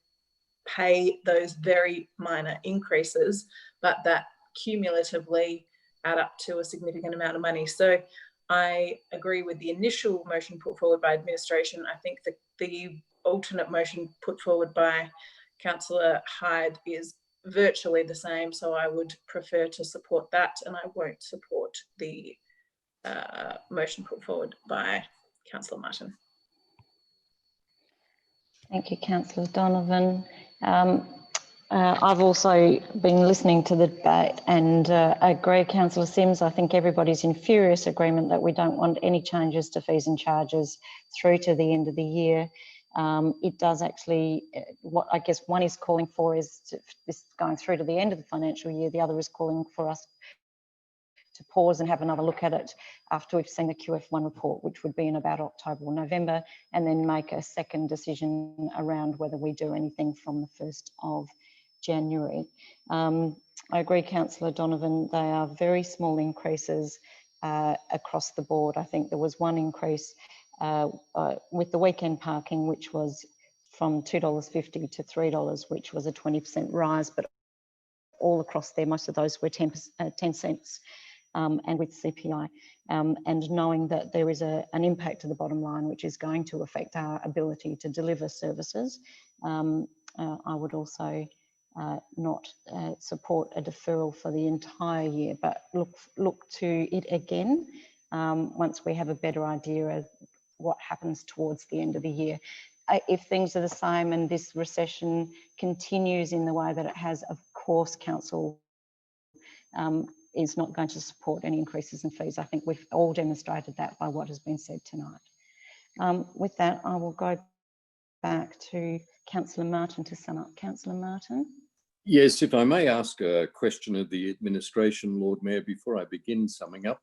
pay those very minor increases, but that cumulatively add up to a significant amount of money. So I agree with the initial motion put forward by administration. I think that the alternate motion put forward by Councillor Hyde is virtually the same, so I would prefer to support that, and I won't support the motion put forward by Councillor Martin. Thank you, Councillor Donovan. I've also been listening to the debate and agree, Councillor Sims, I think everybody's in furious agreement that we don't want any changes to fees and charges through to the end of the year. It does actually, what I guess one is calling for is this going through to the end of the financial year. The other is calling for us to pause and have another look at it after we've seen the QF1 report, which would be in about October or November, and then make a second decision around whether we do anything from the 1st of January. I agree, Councillor Donovan, they are very small increases across the board. I think there was one increase with the weekend parking, which was from $2.50 to $3, which was a 20% rise, but all across there, most of those were 10 cents. And with CPI, and knowing that there is an impact to the bottom line, which is going to affect our ability to deliver services, I would also not support a deferral for the entire year, but look to it again once we have a better idea of what happens towards the end of the year. If things are the same and this recession continues in the way that it has, of course, Council is not going to support any increases in fees. I think we've all demonstrated that by what has been said tonight. With that, I will go back to Councillor Martin to sum up. Councillor Martin. Yes, if I may ask a question of the administration, Lord Mayor, before I begin summing up.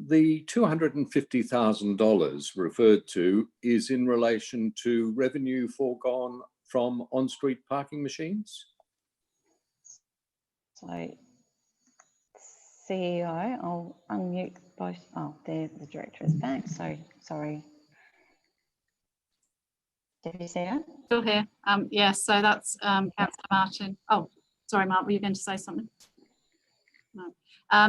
The $250,000 referred to is in relation to revenue foregone from on-street parking machines? So, CEO, I'll unmute both. Oh, there, the director is back. So, sorry. Deputy CEO? Still here. Yes, so that's Councillor Martin. Oh, sorry, Mark, were you going to say something? No.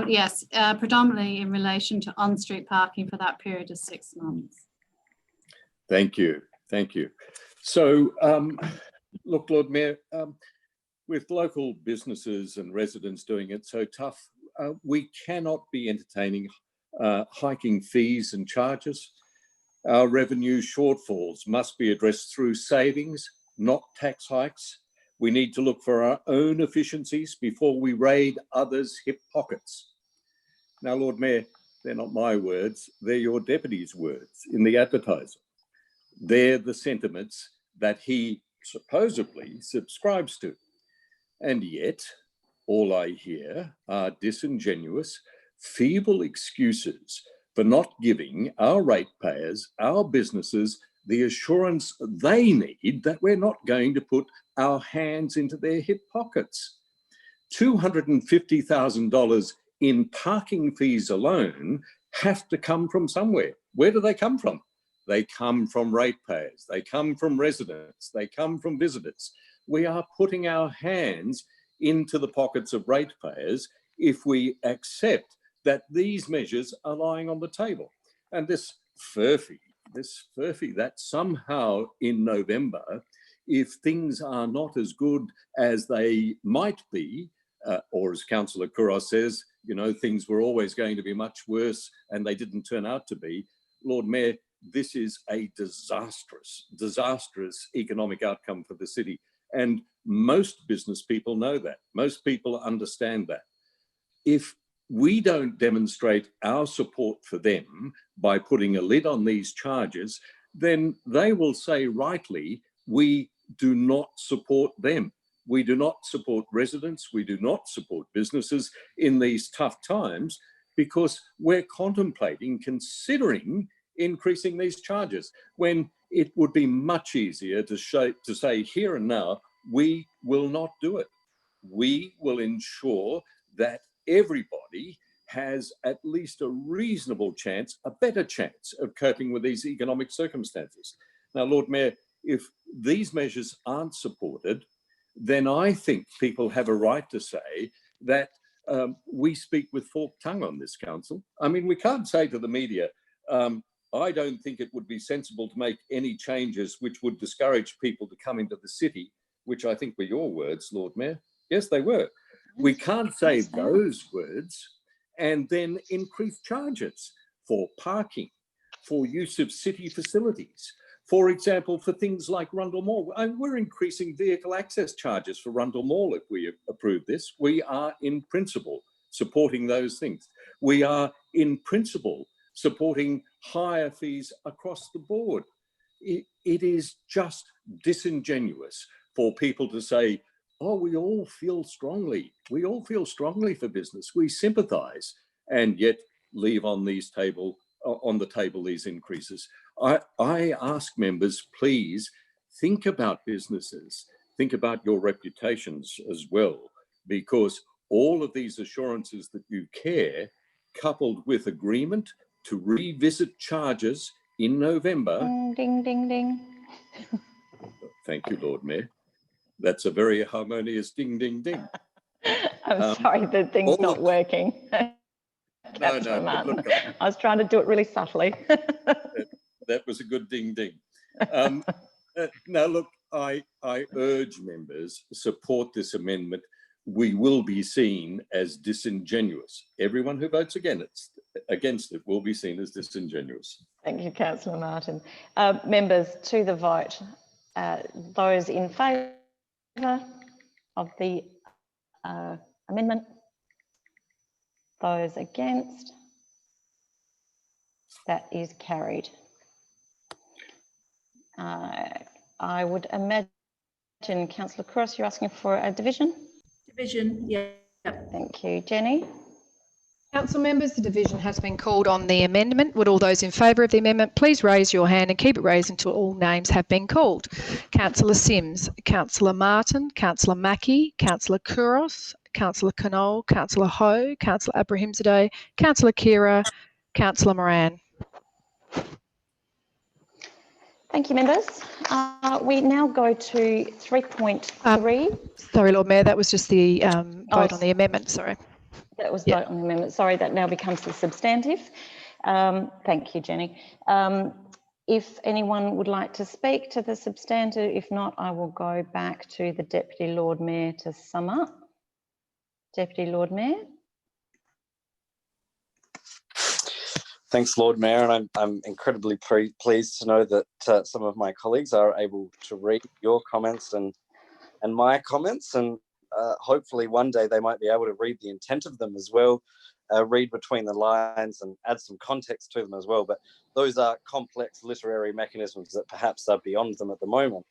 Yes, predominantly in relation to on-street parking for that period of 6 months. Thank you. Thank you. So, look, Lord Mayor, with local businesses and residents doing it so tough, we cannot be entertaining hiking fees and charges. Our revenue shortfalls must be addressed through savings, not tax hikes. We need to look for our own efficiencies before we raid others' hip pockets. Now, Lord Mayor, they're not my words, they're your deputy's words in the advertiser. They're the sentiments that he supposedly subscribes to. And yet, all I hear are disingenuous, feeble excuses for not giving our ratepayers, our businesses, the assurance they need that we're not going to put our hands into their hip pockets. $250,000 in parking fees alone have to come from somewhere. Where do they come from? They come from ratepayers, they come from residents, they come from visitors. We are putting our hands into the pockets of ratepayers if we accept that these measures are lying on the table. And this furphy that somehow in November, if things are not as good as they might be, or as Councillor Couros says, you know, things were always going to be much worse and they didn't turn out to be. Lord Mayor, this is a disastrous economic outcome for the city. And most business people know that. Most people understand that. If we don't demonstrate our support for them by putting a lid on these charges, then they will say rightly, we do not support them. We do not support residents. We do not support businesses in these tough times because we're considering increasing these charges when it would be much easier to say here and now, we will not do it. We will ensure that everybody has at least a reasonable chance, a better chance of coping with these economic circumstances. Now, Lord Mayor, if these measures aren't supported, then I think people have a right to say that we speak with forked tongue on this council. I mean, we can't say to the media, I don't think it would be sensible to make any changes which would discourage people to come into the city, which I think were your words, Lord Mayor. Yes, they were. We can't say those words and then increase charges for parking, for use of city facilities. For example, for things like Rundle Mall, we're increasing vehicle access charges for Rundle Mall if we approve this. We are in principle supporting those things. We are in principle supporting higher fees across the board. It is just disingenuous for people to say, oh, we all feel strongly. We all feel strongly for business. We sympathise, and yet leave on the table these increases. I ask members, please think about businesses, think about your reputations as well, because all of these assurances that you care, coupled with agreement to revisit charges in November. Ding, ding, ding. Thank you, Lord Mayor. That's a very harmonious ding, ding, ding. I'm sorry, the thing's not working. No, look, I was trying to do it really subtly. that was a good ding, ding. Now, look, I urge members support this amendment. We will be seen as disingenuous. Everyone who votes against it will be seen as disingenuous. Thank you, Councillor Martin. Members, to the vote. Those in favour of the amendment, Those against? That is carried. I would imagine, Councillor Cross, you're asking for a division? Division, yeah. Thank you. Jenny? Council members, the division has been called on the amendment. Would all those in favour of the amendment please raise your hand and keep it raised until all names have been called. Councillor Sims, Councillor Martin, Councillor Mackie, Councillor Kouros, Councillor Knoll, Councillor Ho, Councillor Abrahimzadeh, Councillor Kira, Councillor Moran. Thank you, members. We now go to 3.3. Sorry, Lord Mayor, that was just the vote on the amendment, sorry. That was vote on the amendment. Sorry, that now becomes the substantive. Thank you, Jenny. If anyone would like to speak to the substantive, if not, I will go back to the Deputy Lord Mayor to sum up. Deputy Lord Mayor. Thanks, Lord Mayor, and I'm incredibly pleased to know that some of my colleagues are able to read your comments and my comments, and hopefully one day they might be able to read the intent of them as well, read between the lines and add some context to them as well. But those are complex literary mechanisms that perhaps are beyond them at the moment.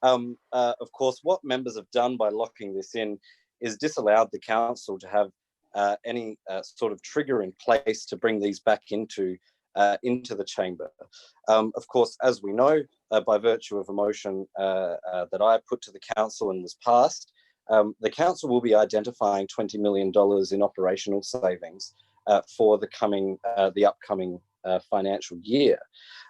Of course, what members have done by locking this in is disallowed the council to have any sort of trigger in place to bring these back into the chamber. Of course, as we know, by virtue of a motion that I put to the council and was passed, the council will be identifying $20 million in operational savings for the upcoming financial year.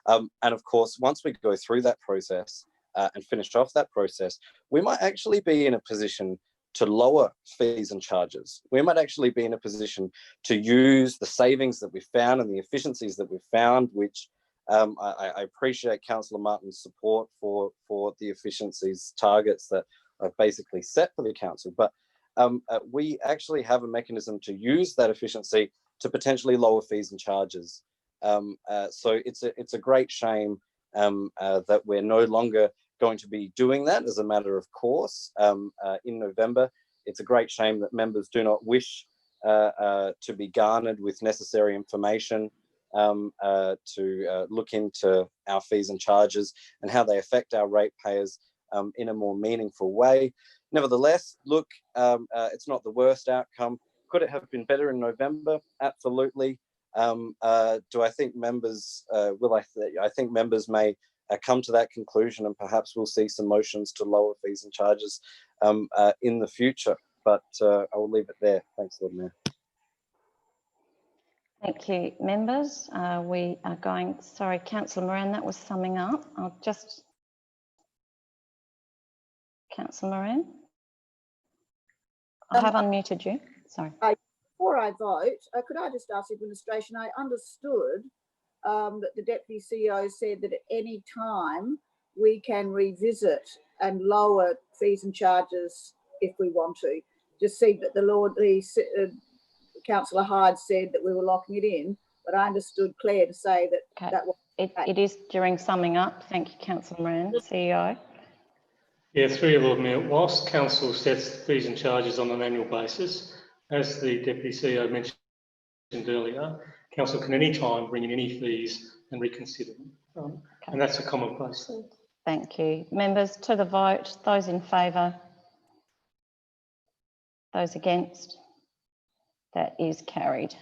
And of course, once we go through that process and finish off that process, we might actually be in a position to lower fees and charges. We might actually be in a position to use the savings that we found and the efficiencies that we've found, which I appreciate Councillor Martin's support for the efficiencies targets that I've basically set for the council. But we actually have a mechanism to use that efficiency to potentially lower fees and charges. So it's a great shame that we're no longer going to be doing that as a matter of course in November. It's a great shame that members do not wish to be garnered with necessary information to look into our fees and charges and how they affect our ratepayers in a more meaningful way. Nevertheless, look, it's not the worst outcome. Could it have been better in November? Absolutely. Do I think members I think members may come to that conclusion, and perhaps we'll see some motions to lower fees and charges in the future. But I will leave it there. Thanks, Lord Mayor. Thank you, members. We are going, sorry, Councillor Moran, that was summing up. I'll just, Councillor Moran. I have unmuted you, sorry. Before I vote, could I just ask administration, I understood that the Deputy CEO said that at any time we can revisit and lower fees and charges if we want to. Just see that Councillor Hyde said that we were locking it in, but I understood Claire to say that that was it is during summing up. Thank you, Councillor Moran, CEO. Yeah, through you, Lord Mayor. Whilst Council sets fees and charges on an annual basis, as the Deputy CEO mentioned earlier, Council can any time bring in any fees and reconsider them. And that's a commonplace. Thank you. Members, to the vote. Those in favour? Those against? That is carried.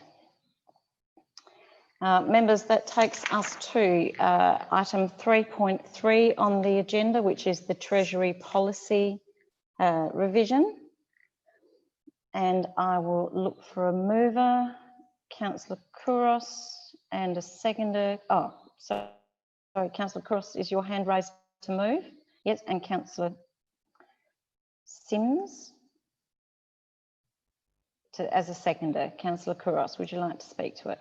Members, that takes us to item 3.3 on the agenda, which is the Treasury Policy revision. And I will look for a mover, Councillor Kouros, and a seconder. Oh, sorry, Councillor Kouros, is your hand raised to move? Yes, and Councillor Sims as a seconder. Councillor Kouros, would you like to speak to it?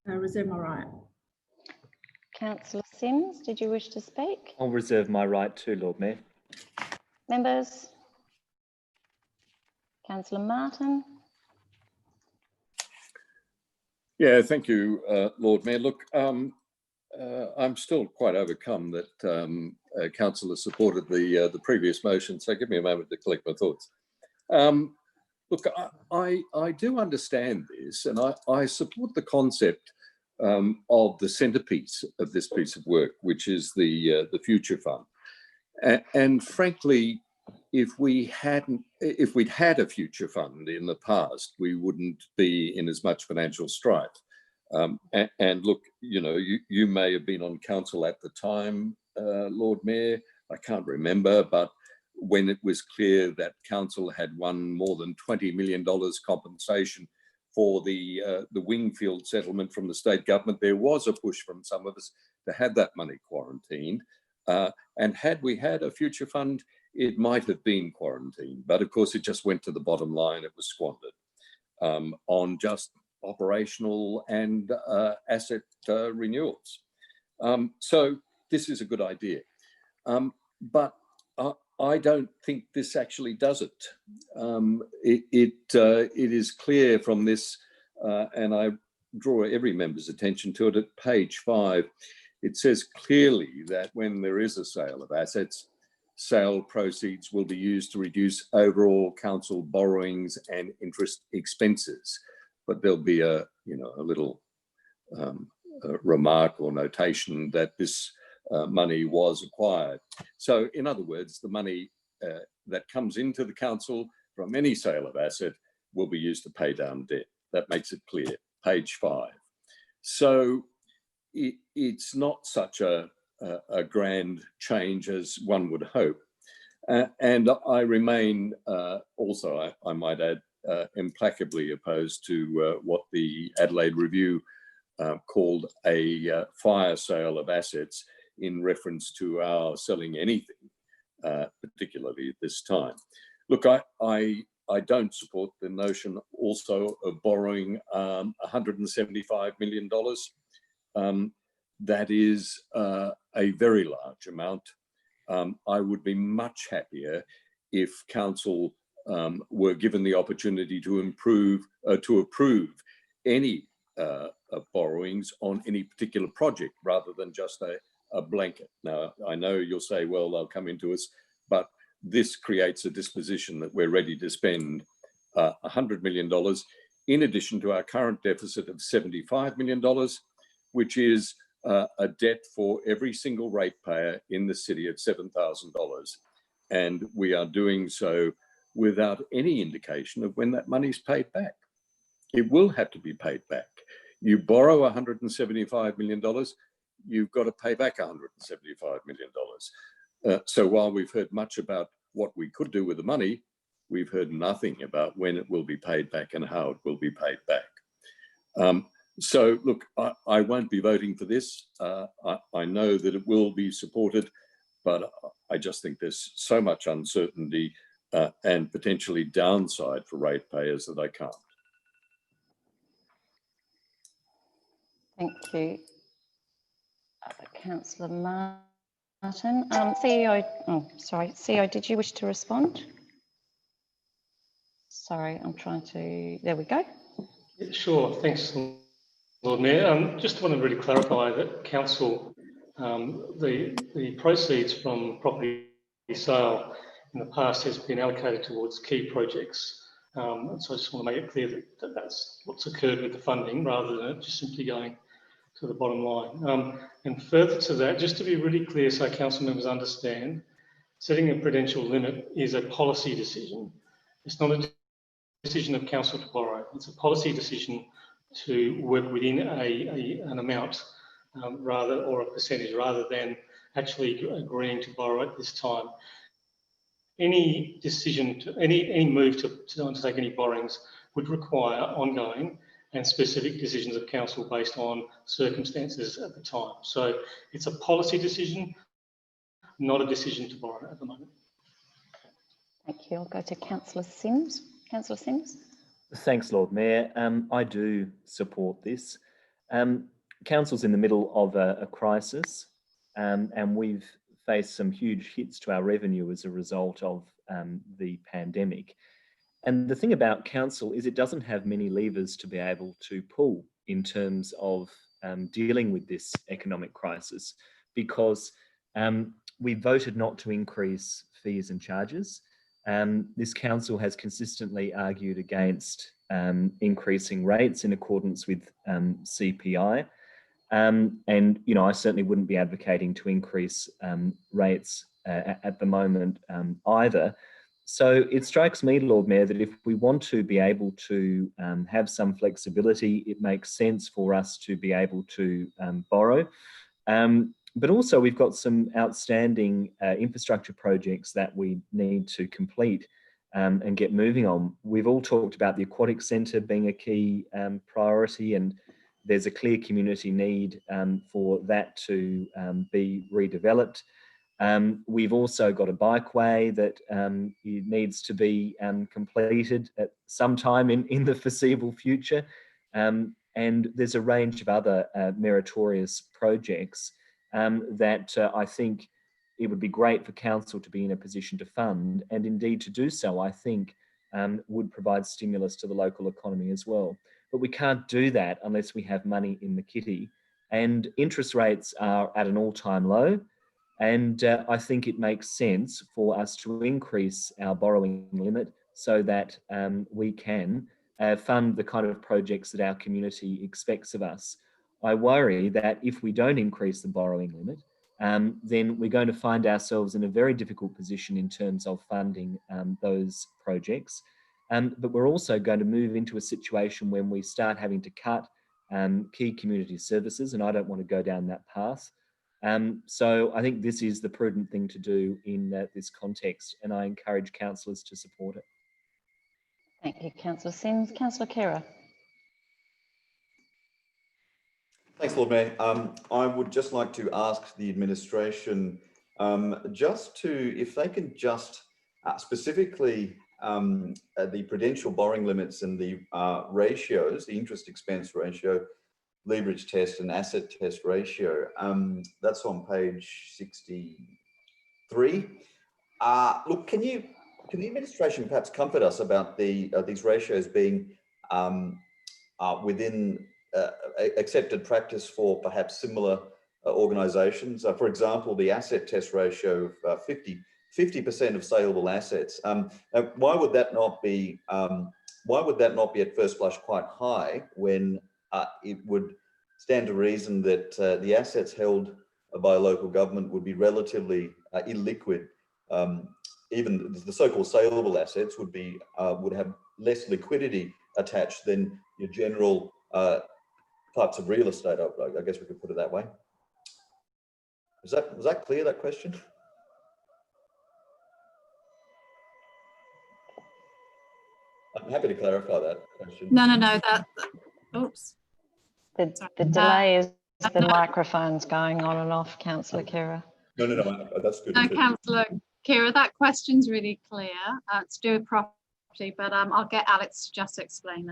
I reserve my right. Councillor Sims, did you wish to speak? I'll reserve my right too, Lord Mayor. Members? Councillor Martin? Yeah, thank you, Lord Mayor. Look, I'm still quite overcome that Council has supported the previous motion, so give me a moment to collect my thoughts. look, I do understand this, and I support the concept of the centerpiece of this piece of work, which is the Future Fund. And frankly, if we'd had a future fund in the past, we wouldn't be in as much financial strife. And look, you may have been on council at the time, Lord Mayor. I can't remember, but when it was clear that council had won more than $20 million compensation for the Wingfield settlement from the state government, there was a push from some of us to have that money quarantined. And had we had a future fund, it might have been quarantined. But of course, it just went to the bottom line. It was squandered on just operational and asset renewals. So this is a good idea. But I don't think this actually does it. It is clear from this, and I draw every member's attention to it at page 5. It says clearly that when there is a sale of assets, sale proceeds will be used to reduce overall council borrowings and interest expenses. But there'll be a little remark or notation that this money was acquired. So in other words, the money that comes into the council from any sale of asset will be used to pay down debt. That makes it clear, page 5. So it's not such a grand change as one would hope. And I remain also, I might add, implacably opposed to what the Adelaide Review called a fire sale of assets in reference to our selling anything, particularly at this time. Look, I don't support the notion also of borrowing $175 million. That is a very large amount. I would be much happier if council were given the opportunity to approve any borrowings on any particular project rather than just a blanket. Now, I know you'll say, well, they'll come into us, but this creates a disposition that we're ready to spend $100 million in addition to our current deficit of $75 million, which is a debt for every single ratepayer in the city of $7,000. And we are doing so without any indication of when that money's paid back. It will have to be paid back. You borrow $175 million, you've got to pay back $175 million. So while we've heard much about what we could do with the money, we've heard nothing about when it will be paid back and how it will be paid back. So look, I won't be voting for this. I know that it will be supported, but I just think there's so much uncertainty and potentially downside for ratepayers that I can't. Thank you. Councillor Martin. CEO, did you wish to respond? Sorry, I'm trying to, there we go. Yeah, sure, thanks, Lord Mayor. Just want to really clarify that council, the proceeds from property sale in the past has been allocated towards key projects. So I just want to make it clear that that's what's occurred with the funding rather than it just simply going to the bottom line. And further to that, just to be really clear so council members understand, setting a prudential limit is a policy decision. It's not a decision of council to borrow. It's a policy decision to work within an amount or a percentage rather than actually agreeing to borrow at this time. Any decision, any move to undertake any borrowings would require ongoing and specific decisions of council based on circumstances at the time. So it's a policy decision, not a decision to borrow at the moment. Thank you. I'll go to Councillor Simms. Councillor Simms. Thanks, Lord Mayor. I do support this. Council's in the middle of a crisis, and we've faced some huge hits to our revenue as a result of the pandemic. And the thing about council is it doesn't have many levers to be able to pull in terms of dealing with this economic crisis, because we voted not to increase fees and charges. This council has consistently argued against increasing rates in accordance with CPI. And, you know, I certainly wouldn't be advocating to increase rates at the moment either. So it strikes me, Lord Mayor, that if we want to be able to have some flexibility, it makes sense for us to be able to borrow. But also we've got some outstanding infrastructure projects that we need to complete and get moving on. We've all talked about the aquatic centre being a key priority, and there's a clear community need for that to be redeveloped. We've also got a bikeway that needs to be completed at some time in the foreseeable future. And there's a range of other meritorious projects that I think it would be great for council to be in a position to fund, and indeed to do so, I think would provide stimulus to the local economy as well. But we can't do that unless we have money in the kitty. And interest rates are at an all-time low. And I think it makes sense for us to increase our borrowing limit so that we can fund the kind of projects that our community expects of us. I worry that if we don't increase the borrowing limit, then we're going to find ourselves in a very difficult position in terms of funding those projects. But we're also going to move into a situation when we start having to cut key community services, and I don't want to go down that path. So I think this is the prudent thing to do in this context, and I encourage councillors to support it. Thank you, Councillor Simms. Councillor Khera. Thanks, Lord Mayor. I would just like to ask the administration if they can just specifically the prudential borrowing limits and the ratios, the interest expense ratio, leverage test and asset test ratio. That's on page 63. Look, can the administration perhaps comfort us about these ratios being within accepted practice for perhaps similar organisations? For example, the asset test ratio of 50% of saleable assets. Why would that not be? Why would that not be at first blush quite high when it would stand to reason that the assets held by a local government would be relatively illiquid? Even the so-called saleable assets would have less liquidity attached than your general types of real estate. I guess we could put it that way. Was that clear, that question? I'm happy to clarify that question. No, that, oops. The delay is the microphone's going on and off, Councillor Khera. No, that's good. No, Councillor Khera, that question's really clear. It's to do with property, but I'll get Alex to just explain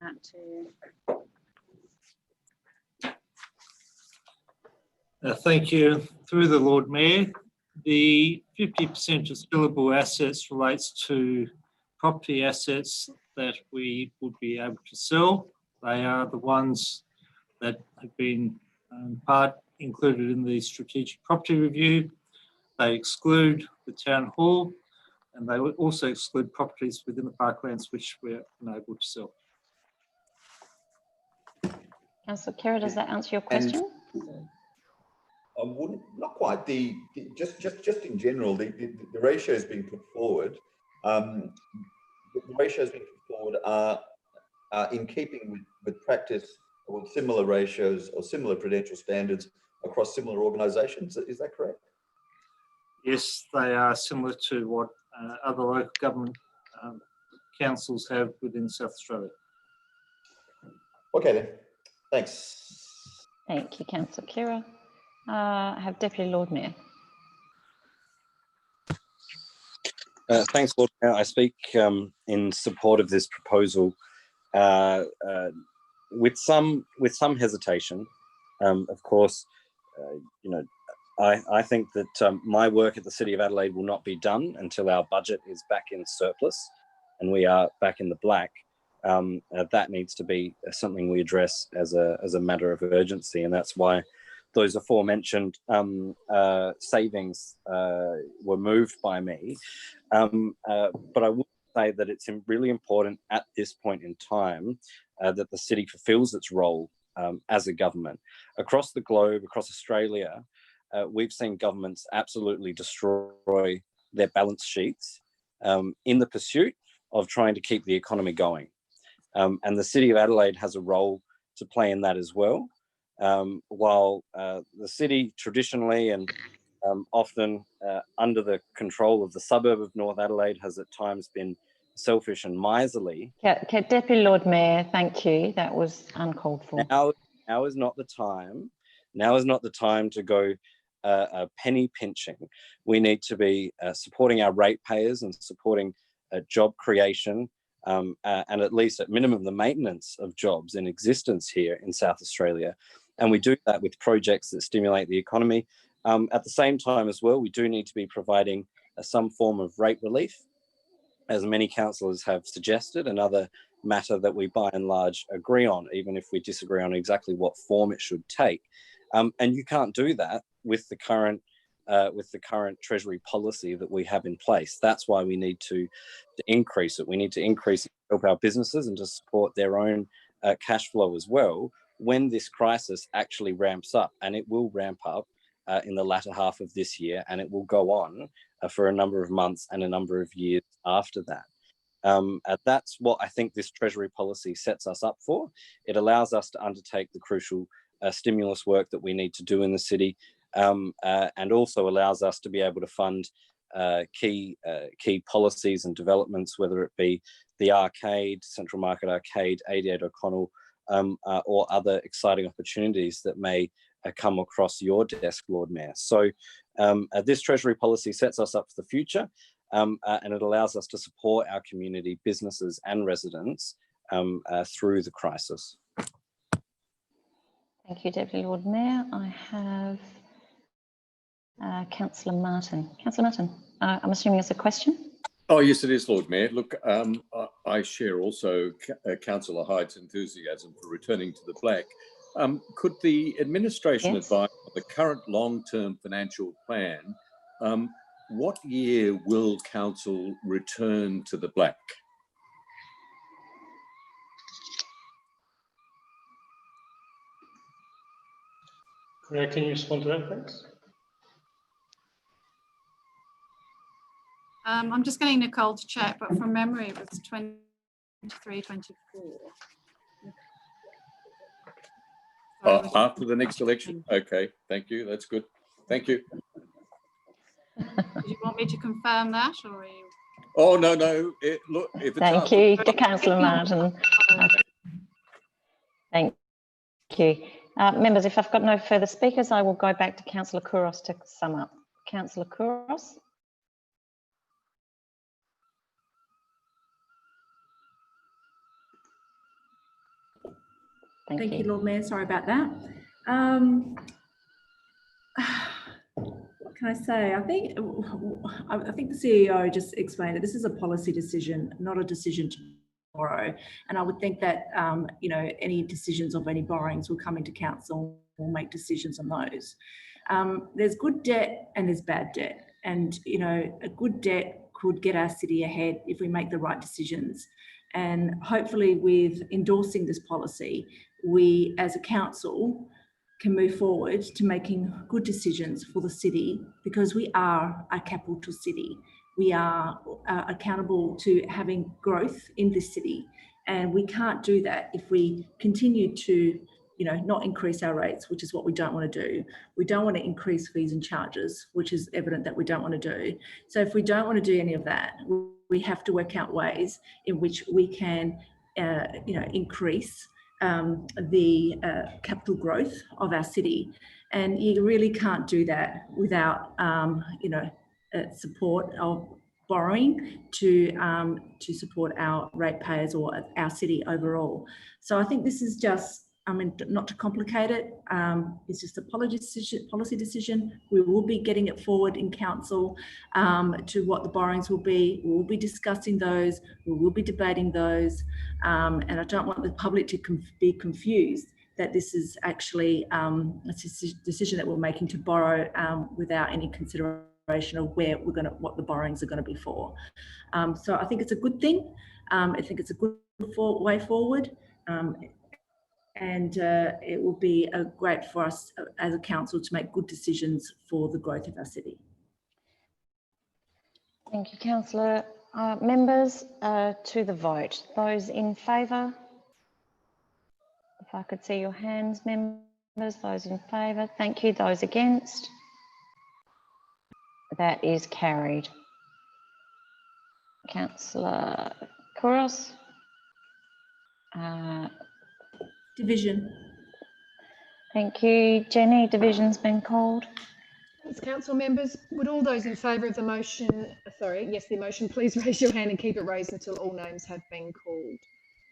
that to you. Thank you. Through the Lord Mayor, the 50% of sellable assets relates to property assets that we would be able to sell. They are the ones that have been part included in the strategic property review. They exclude the town hall, and they would also exclude properties within the parklands which we're unable to sell. Councillor Khera, does that answer your question? I wouldn't, not quite. Just in general, the ratios being put forward. The ratios being put forward are in keeping with practice or similar ratios or similar prudential standards across similar organisations. Is that correct? Yes, they are similar to what other local government councils have within South Australia. Okay then, thanks. Thank you, Councillor Khera. I have Deputy Lord Mayor. Thanks, Lord Mayor. I speak in support of this proposal with some hesitation. Of course, I think that my work at the City of Adelaide will not be done until our budget is back in surplus and we are back in the black. That needs to be something we address as a matter of urgency, and that's why those aforementioned savings were moved by me. But I would say that it's really important at this point in time that the city fulfills its role as a government. Across the globe, across Australia, we've seen governments absolutely destroy their balance sheets in the pursuit of trying to keep the economy going. And the City of Adelaide has a role to play in that as well. While the city traditionally and often under the control of the suburb of North Adelaide has at times been selfish and miserly. Deputy Lord Mayor, thank you. That was uncalled for. Now is not the time. Now is not the time to go penny pinching. We need to be supporting our ratepayers and supporting job creation and at least at minimum the maintenance of jobs in existence here in South Australia. And we do that with projects that stimulate the economy. At the same time as well, we do need to be providing some form of rate relief, as many councillors have suggested, another matter that we by and large agree on, even if we disagree on exactly what form it should take. And you can't do that with the current Treasury policy that we have in place. That's why we need to increase it. We need to increase it to help our businesses and to support their own cash flow as well when this crisis actually ramps up. And it will ramp up in the latter half of this year, and it will go on for a number of months and a number of years after that. That's what I think this Treasury policy sets us up for. It allows us to undertake the crucial stimulus work that we need to do in the city, and also allows us to be able to fund key policies and developments, whether it be the arcade, Central Market Arcade, 88 O'Connell, or other exciting opportunities that may come across your desk, Lord Mayor. So this Treasury policy sets us up for the future, and it allows us to support our community, businesses and residents through the crisis. Thank you, Deputy Lord Mayor. I have Councillor Martin. Councillor Martin, I'm assuming it's a question? Oh, yes, it is, Lord Mayor. Look, I share also Councillor Hyde's enthusiasm for returning to the black. Could the administration advise on the current long-term financial plan? What year will council return to the black? Claire, can you respond to that, thanks? I'm just getting Nicole to check, but from memory it was 23, 24. After the next election? Okay, thank you. That's good. Thank you. Do you want me to confirm that, or are you? Oh, no. Look, if it's Thank you, Councillor Martin. Thank you. Members, if I've got no further speakers, I will go back to Councillor Kouros to sum up. Councillor Kouros. Thank you, Lord Mayor. Sorry about that. What can I say? I think the CEO just explained that this is a policy decision, not a decision to borrow. And I would think that any decisions of any borrowings will come into council. We'll make decisions on those. There's good debt and there's bad debt, and a good debt could get our city ahead if we make the right decisions. And hopefully, with endorsing this policy, we as a council can move forward to making good decisions for the city, because we are a capital city. We are accountable to having growth in this city, and we can't do that if we continue to not increase our rates, which is what we don't want to do. We don't want to increase fees and charges, which is evident that we don't want to do. So if we don't want to do any of that, we have to work out ways in which we can increase the capital growth of our city. And you really can't do that without support of borrowing to support our ratepayers or our city overall. So I think this is just, not to complicate it, it's just a policy decision. We will be getting it forward in council to what the borrowings will be. We will be discussing those. We will be debating those. And I don't want the public to be confused that this is actually a decision that we're making to borrow without any consideration of what the borrowings are going to be for. So I think it's a good thing. I think it's a good way forward. And it will be great for us as a council to make good decisions for the growth of our city. Thank you, Councillor. Members, to the vote. Those in favour? If I could see your hands, members. Those in favour? Thank you. Those against? That is carried. Councillor Couros? Division. Thank you. Jenny, division's been called. Thanks, council members. Would all those in favour of the motion, the motion, please raise your hand and keep it raised until all names have been called.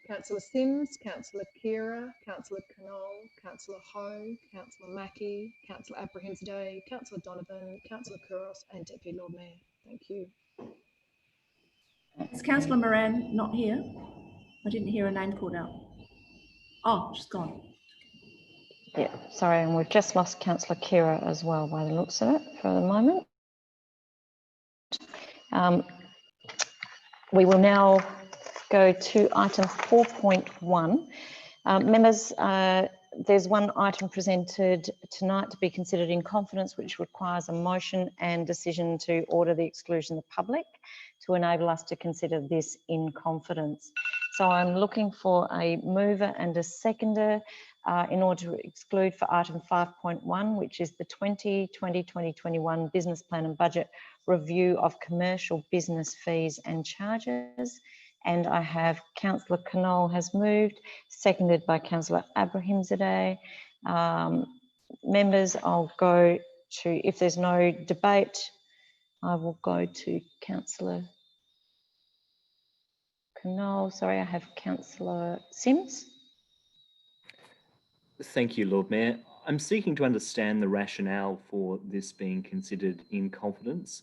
Councillor Simms, Councillor Kira, Councillor Knoll, Councillor Ho, Councillor Mackie, Councillor Abrahimzadeh, Councillor Donovan, Councillor Couros and Deputy Lord Mayor. Thank you. Is Councillor Moran not here? I didn't hear a name called out. Oh, she's gone. Yeah, sorry, and we've just lost Councillor Kira as well by the looks of it for the moment. We will now go to item 4.1. Members, there's one item presented tonight to be considered in confidence, which requires a motion and decision to order the exclusion of the public to enable us to consider this in confidence. So I'm looking for a mover and a seconder in order to exclude for item 5.1, which is the 2020-2021 business plan and budget review of commercial business fees and charges. And I have Councillor Knoll has moved, seconded by Councillor Abrahimzadeh. Members, I'll go to, if there's no debate, I will go to Councillor Knoll. Sorry, I have Councillor Simms. Thank you, Lord Mayor. I'm seeking to understand the rationale for this being considered in confidence.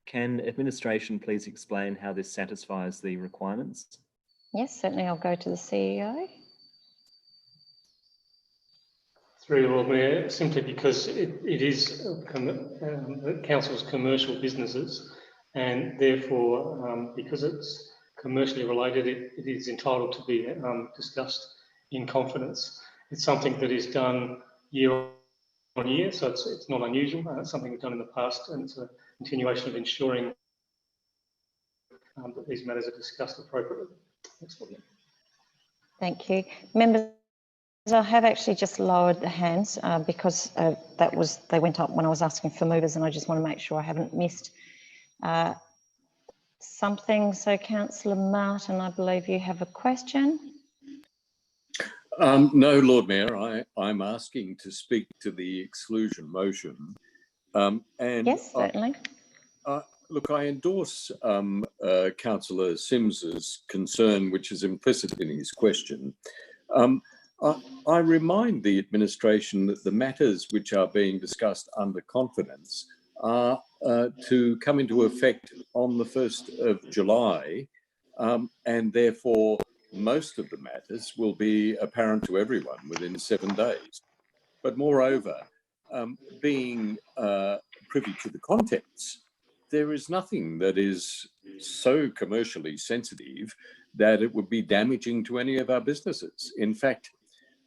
Can administration please explain how this satisfies the requirements? Yes, certainly. I'll go to the CEO. Through you, Lord Mayor, simply because it is the council's commercial businesses, and therefore, because it's commercially related, it is entitled to be discussed in confidence. It's something that is done year on year, so it's not unusual. It's something we've done in the past, and it's a continuation of ensuring that these matters are discussed appropriately. Thanks, Lord Mayor. Thank you. Members, I have actually just lowered the hands because they went up when I was asking for movers, and I just want to make sure I haven't missed something. So Councillor Martin, I believe you have a question. No, Lord Mayor, I'm asking to speak to the exclusion motion. Yes, certainly. Look, I endorse Councillor Simms's concern, which is implicit in his question. I remind the administration that the matters which are being discussed under confidence are to come into effect on the 1st of July, and therefore most of the matters will be apparent to everyone within 7 days. But moreover, being privy to the contents, there is nothing that is so commercially sensitive that it would be damaging to any of our businesses. In fact,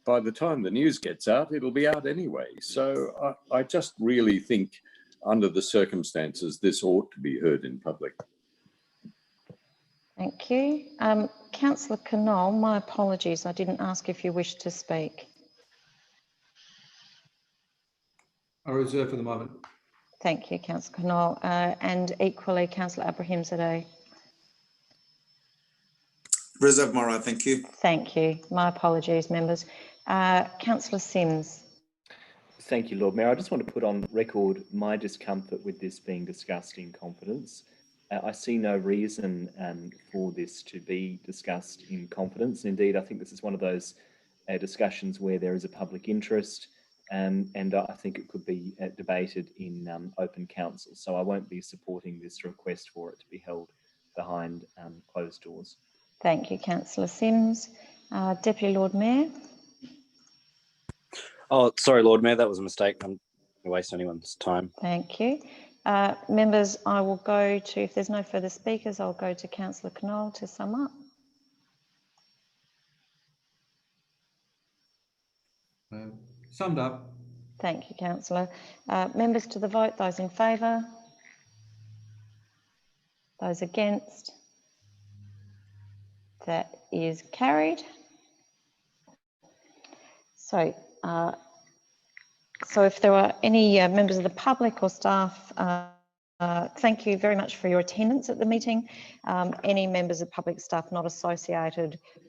by the time the news gets out, it'll be out anyway. So I just really think under the circumstances, this ought to be heard in public. Thank you. Councillor Knoll, my apologies. I didn't ask if you wished to speak. I reserve for the moment. Thank you, Councillor Knoll. And equally, Councillor Abrahimzadeh. Reserve my right, thank you. Thank you. My apologies, members. Councillor Simms. Thank you, Lord Mayor. I just want to put on record my discomfort with this being discussed in confidence. I see no reason for this to be discussed in confidence. Indeed, I think this is one of those discussions where there is a public interest, and I think it could be debated in open council. So I won't be supporting this request for it to be held behind closed doors. Thank you, Councillor Simms. Deputy Lord Mayor. Oh, sorry, Lord Mayor, that was a mistake. I'm going to waste anyone's time. Thank you. Members, I will go to, if there's no further speakers, I'll go to Councillor Knoll to sum up. Summed up. Thank you, Councillor. Members to the vote, those in favour? Those against? That is carried. So, so if there are any members of the public or staff, thank you very much for your attendance at the meeting. Any members of public staff not associated